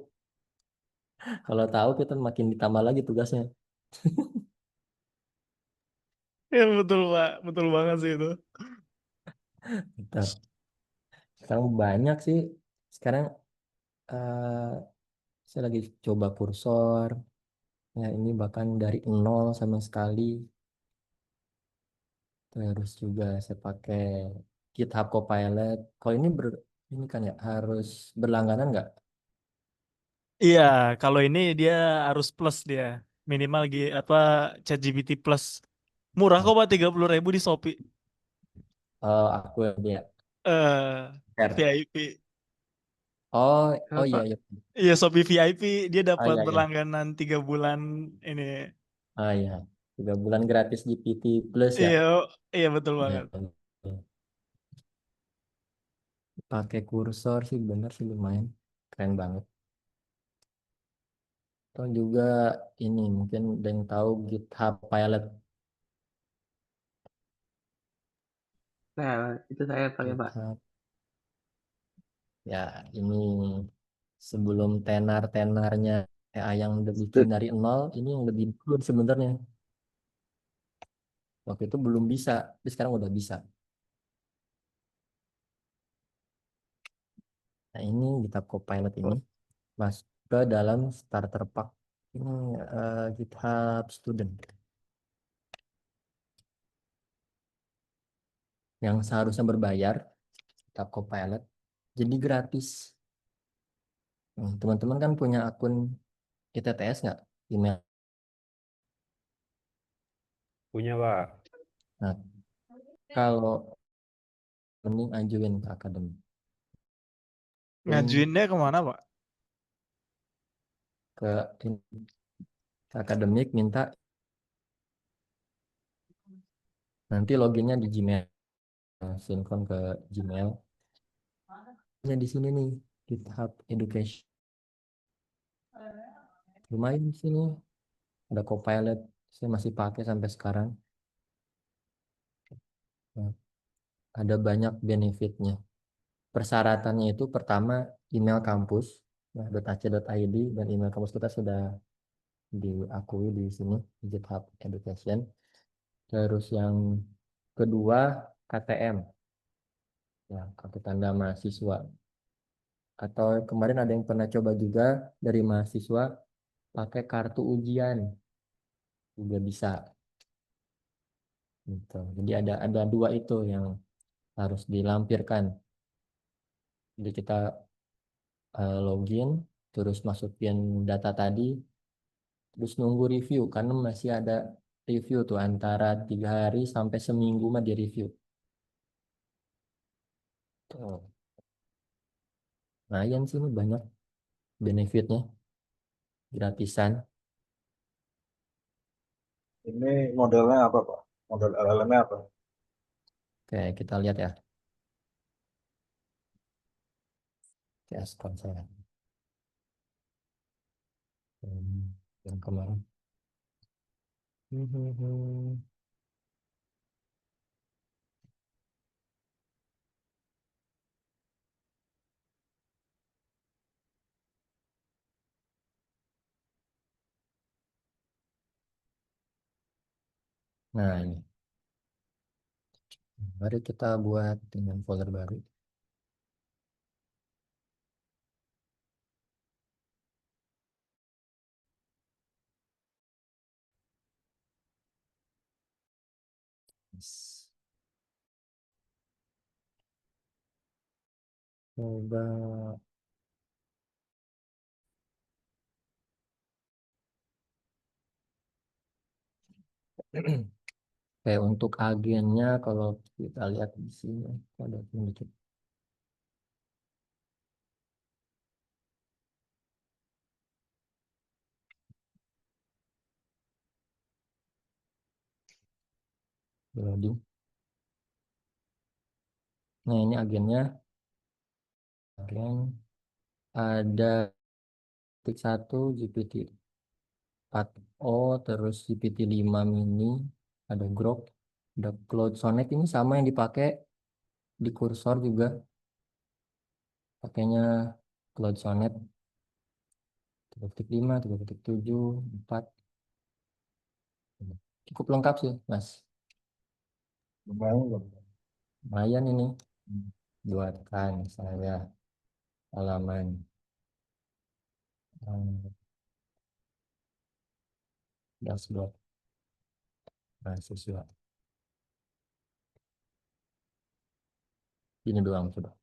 Kalau tahu kita makin ditambah lagi tugasnya. Ya betul Pak, betul banget sih itu. Gitu. Sekarang banyak sih. Sekarang eh, saya lagi coba kursor. Ya ini bahkan dari nol sama sekali. Terus juga saya pakai GitHub Copilot. Kalau ini kan ya harus berlangganan nggak? Iya, kalau ini dia harus plus dia. Minimal ChatGPT plus. Murah kok Pak, 30.000 di Shopee. Aku ya Eh share. VIP. Oh iya Apa? iya. Iya, Shopee VIP dia Ah dapat iya iya. berlangganan 3 bulan ini. Ah iya. 3 bulan gratis GPT Plus ya. Iya, iya betul Iya. banget. Pakai kursor sih bener sih lumayan. Keren banget. Atau juga ini mungkin ada yang tahu GitHub Pilot. Nah, itu saya pakai, Pak. GitHub. Ya ini sebelum tenar-tenarnya AI yang udah bikin dari nol, ini yang lebih dulu sebenarnya. Waktu itu belum bisa, tapi sekarang udah bisa. Nah ini GitHub Copilot ini, Mas, ke dalam starter pack ini GitHub Student yang seharusnya berbayar, GitHub Copilot jadi gratis. Teman-teman kan punya akun ITTS nggak? Email. Punya, Pak. Nah, kalau mending ajuin ke akademi. Ngajuinnya kemana, Pak? Ke akademik minta nanti loginnya di Gmail, sinkron ke Gmail. Nya di sini nih GitHub Education. Lumayan di sini ada Copilot, saya masih pakai sampai sekarang. Nah, ada banyak benefitnya. Persyaratannya itu pertama email kampus, nah, .ac.id dan email kampus kita sudah diakui di sini di GitHub Education. Terus yang kedua KTM, ya kartu tanda mahasiswa. Atau kemarin ada yang pernah coba juga dari mahasiswa pakai kartu ujian juga bisa. Gitu. Jadi ada dua itu yang harus dilampirkan. Jadi kita login, terus masukin data tadi, terus nunggu review karena masih ada review tuh antara 3 hari sampai seminggu mah di review. Tuh. Lumayan sih ini banyak benefitnya, gratisan. Ini modelnya apa, Pak? Model LLM-nya apa? Oke, kita lihat ya. CS konsol. Yang kemarin. Nah ini, mari kita buat dengan folder baru. Coba kayak untuk agennya kalau kita lihat di sini ada sedikit. Loading. Nah ini agennya, agen ada titik 1 GPT 4o, terus GPT 5 mini, ada Grok, ada Cloud Sonnet. Ini sama yang dipakai di kursor juga, pakainya Cloud Sonnet 3.5, 3.7, 4. Cukup lengkap sih Mas, lumayan ini. Buatkan saya halaman dashboard mahasiswa. Ini doang sudah.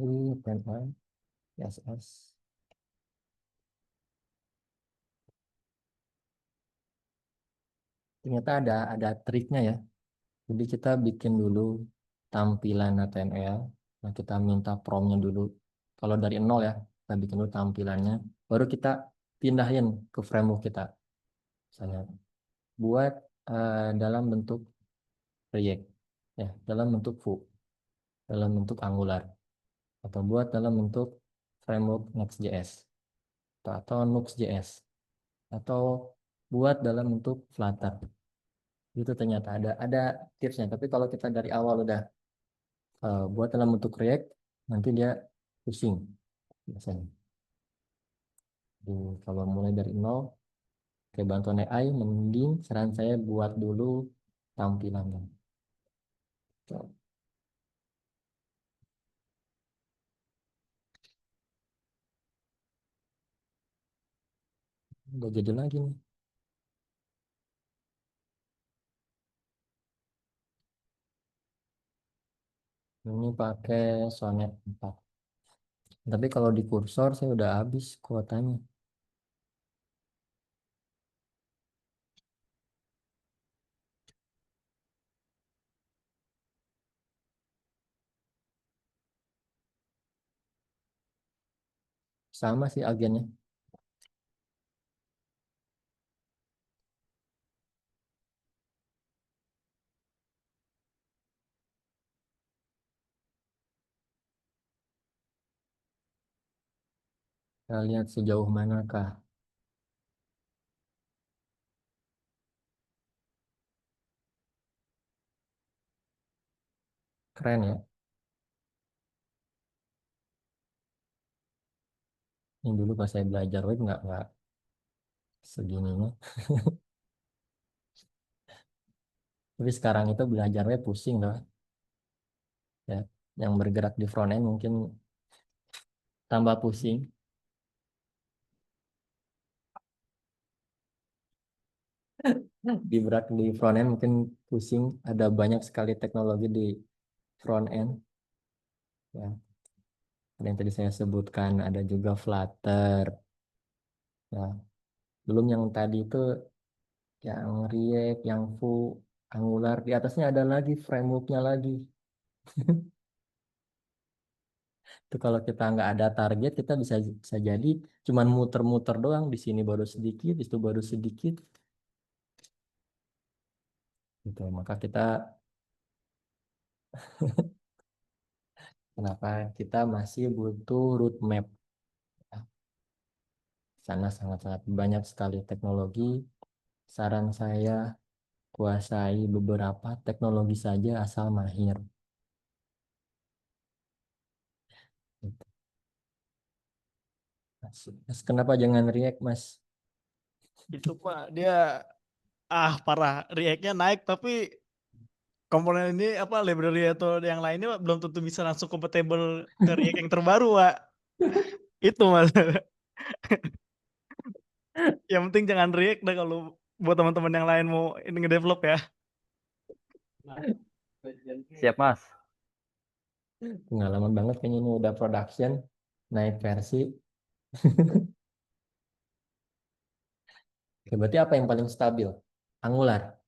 Ini PNL, CSS. Ternyata ada triknya ya. Jadi kita bikin dulu tampilan HTML. Nah, kita minta promnya dulu. Kalau dari nol ya, kita bikin dulu tampilannya. Baru kita pindahin ke framework kita. Misalnya buat dalam bentuk React, ya, dalam bentuk Vue, dalam bentuk Angular, atau buat dalam bentuk framework Next.js, atau Nux.js, atau buat dalam bentuk Flutter. Itu ternyata ada tipsnya. Tapi kalau kita dari awal udah buat dalam bentuk React, nanti dia pusing biasanya. Jadi, kalau mulai dari nol, kayak bantuan AI, mending saran saya buat dulu tampilannya. Udah jadi lagi nih. Ini pakai Sonnet 4. Tapi kalau di kursor saya udah habis kuotanya. Sama sih agennya. Kita lihat sejauh manakah. Keren ya. Ini dulu pas saya belajar web nggak segininya. Tapi sekarang itu belajar web pusing loh. Ya, yang bergerak di front end mungkin tambah pusing. Di berat di front end mungkin pusing. Ada banyak sekali teknologi di front end. Ya, ada yang tadi saya sebutkan, ada juga Flutter. Ya, belum yang tadi itu yang React, yang Vue, Angular. Di atasnya ada lagi frameworknya lagi. Itu kalau kita nggak ada target, kita bisa jadi cuman muter-muter doang. Di sini baru sedikit, di situ baru sedikit. Gitu. Maka kita kenapa kita masih butuh roadmap? Sana sangat-sangat banyak sekali teknologi. Saran saya kuasai beberapa teknologi saja asal mahir. Gitu. Mas, kenapa jangan React, Mas? Itu Pak, dia parah. React-nya naik tapi komponen ini apa library atau yang lainnya Pak, belum tentu bisa langsung compatible ke React yang terbaru, Pak. Itu Mas. Yang penting jangan React dah kalau buat teman-teman yang lain mau ini ngedevelop ya. Siap, Mas. Pengalaman banget kayaknya ini udah production, naik versi. Oke, berarti apa yang paling stabil? Angular.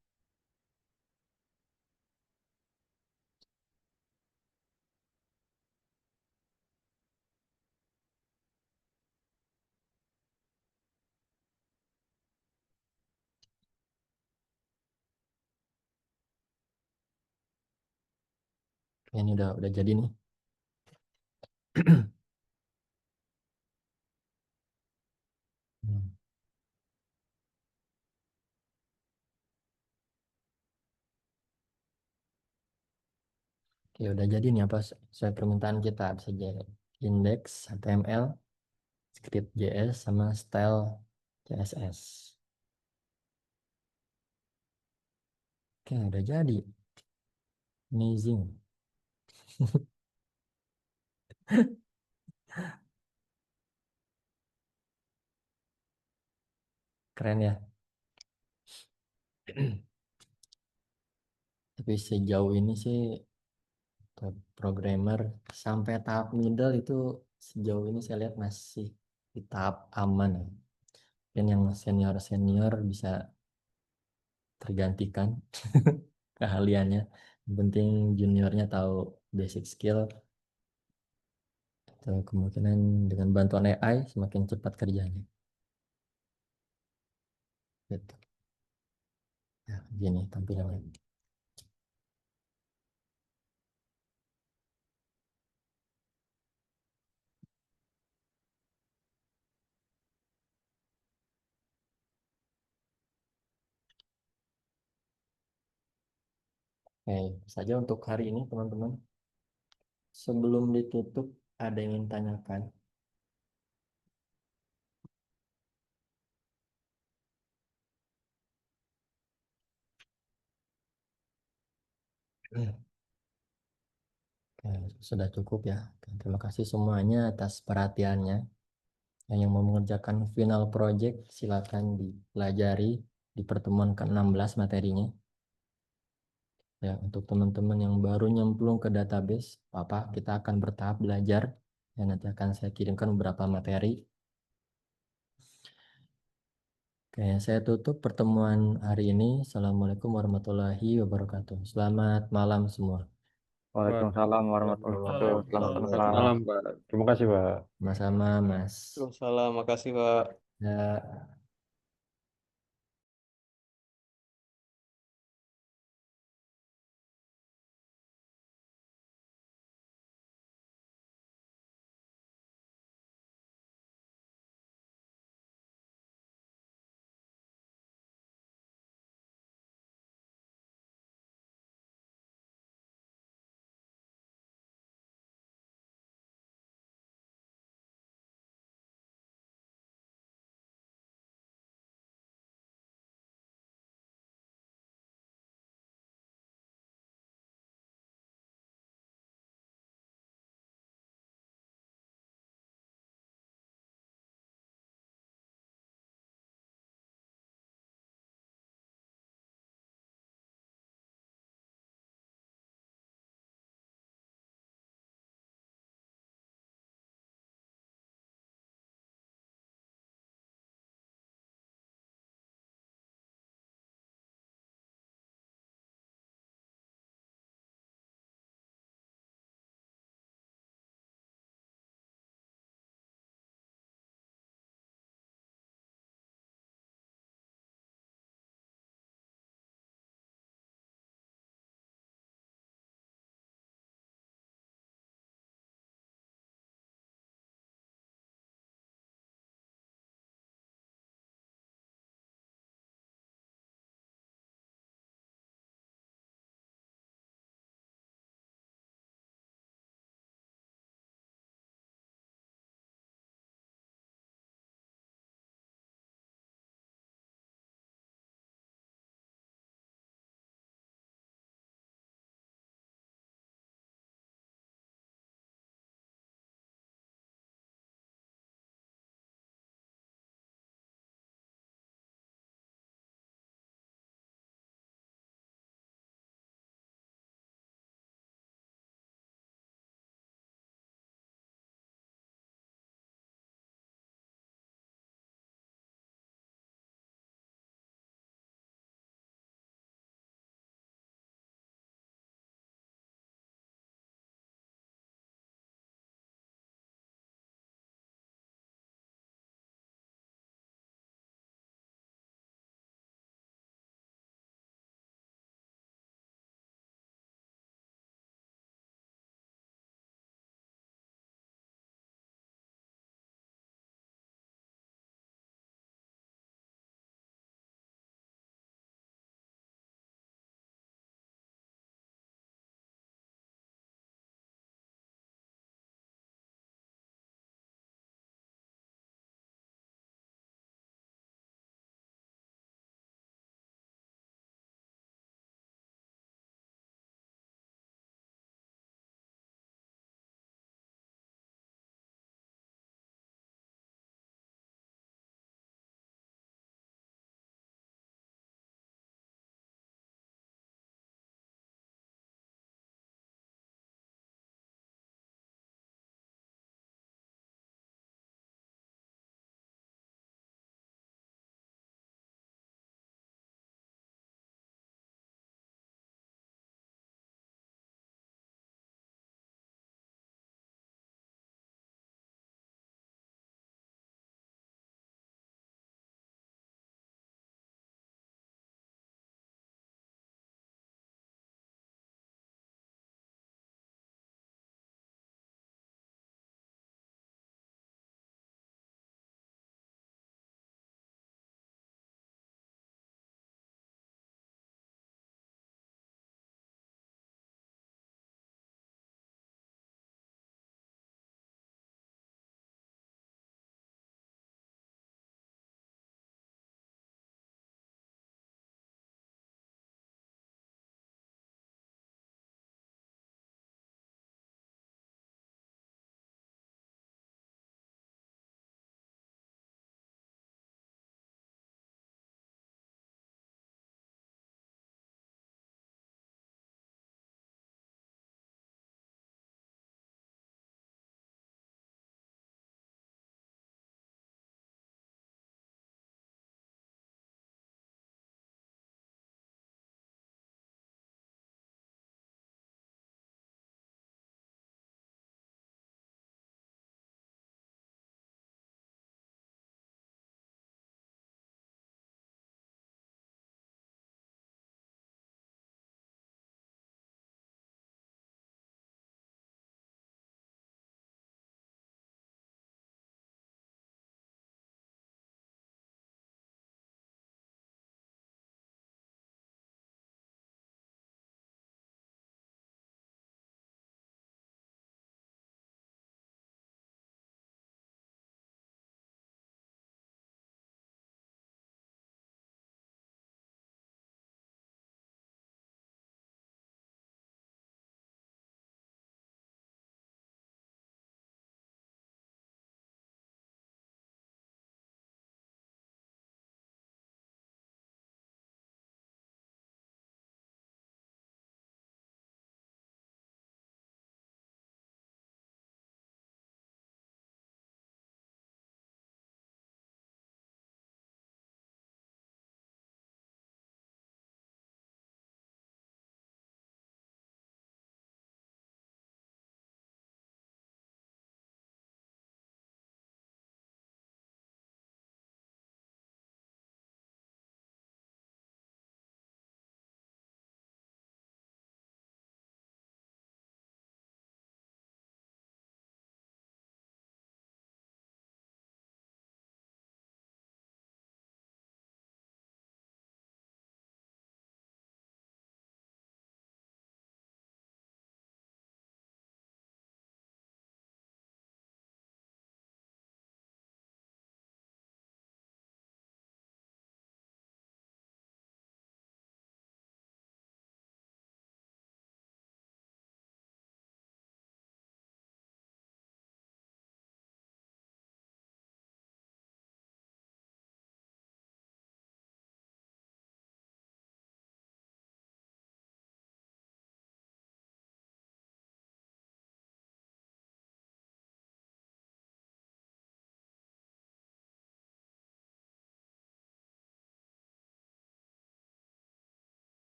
Ini udah jadi nih. Hmm. Oke, udah jadi nih apa sesuai permintaan kita. Bisa jadi index, HTML, script JS, sama style CSS. Oke, udah jadi. Amazing. Keren ya. Tapi sejauh ini sih programmer sampai tahap middle itu sejauh ini saya lihat masih di tahap aman ya. Dan yang senior bisa tergantikan keahliannya. Yang penting juniornya tahu basic skill. Itu kemungkinan dengan bantuan AI semakin cepat kerjanya. Gitu. Ya, gini tampilannya. Oke, saja untuk hari ini teman-teman. Sebelum ditutup, ada yang ingin tanyakan? Oke, sudah cukup ya. Oke, terima kasih semuanya atas perhatiannya. Yang mau mengerjakan final project silakan dipelajari di pertemuan ke-16 materinya. Ya, untuk teman-teman yang baru nyemplung ke database, kita akan bertahap belajar. Ya, nanti akan saya kirimkan beberapa materi. Oke, saya tutup pertemuan hari ini. Assalamualaikum warahmatullahi wabarakatuh. Selamat malam semua. Waalaikumsalam warahmatullahi wabarakatuh. Selamat Selamat malam. malam, Pak. Terima kasih, Pak. Sama-sama, Mas. Waalaikumsalam, makasih Pak. Ya.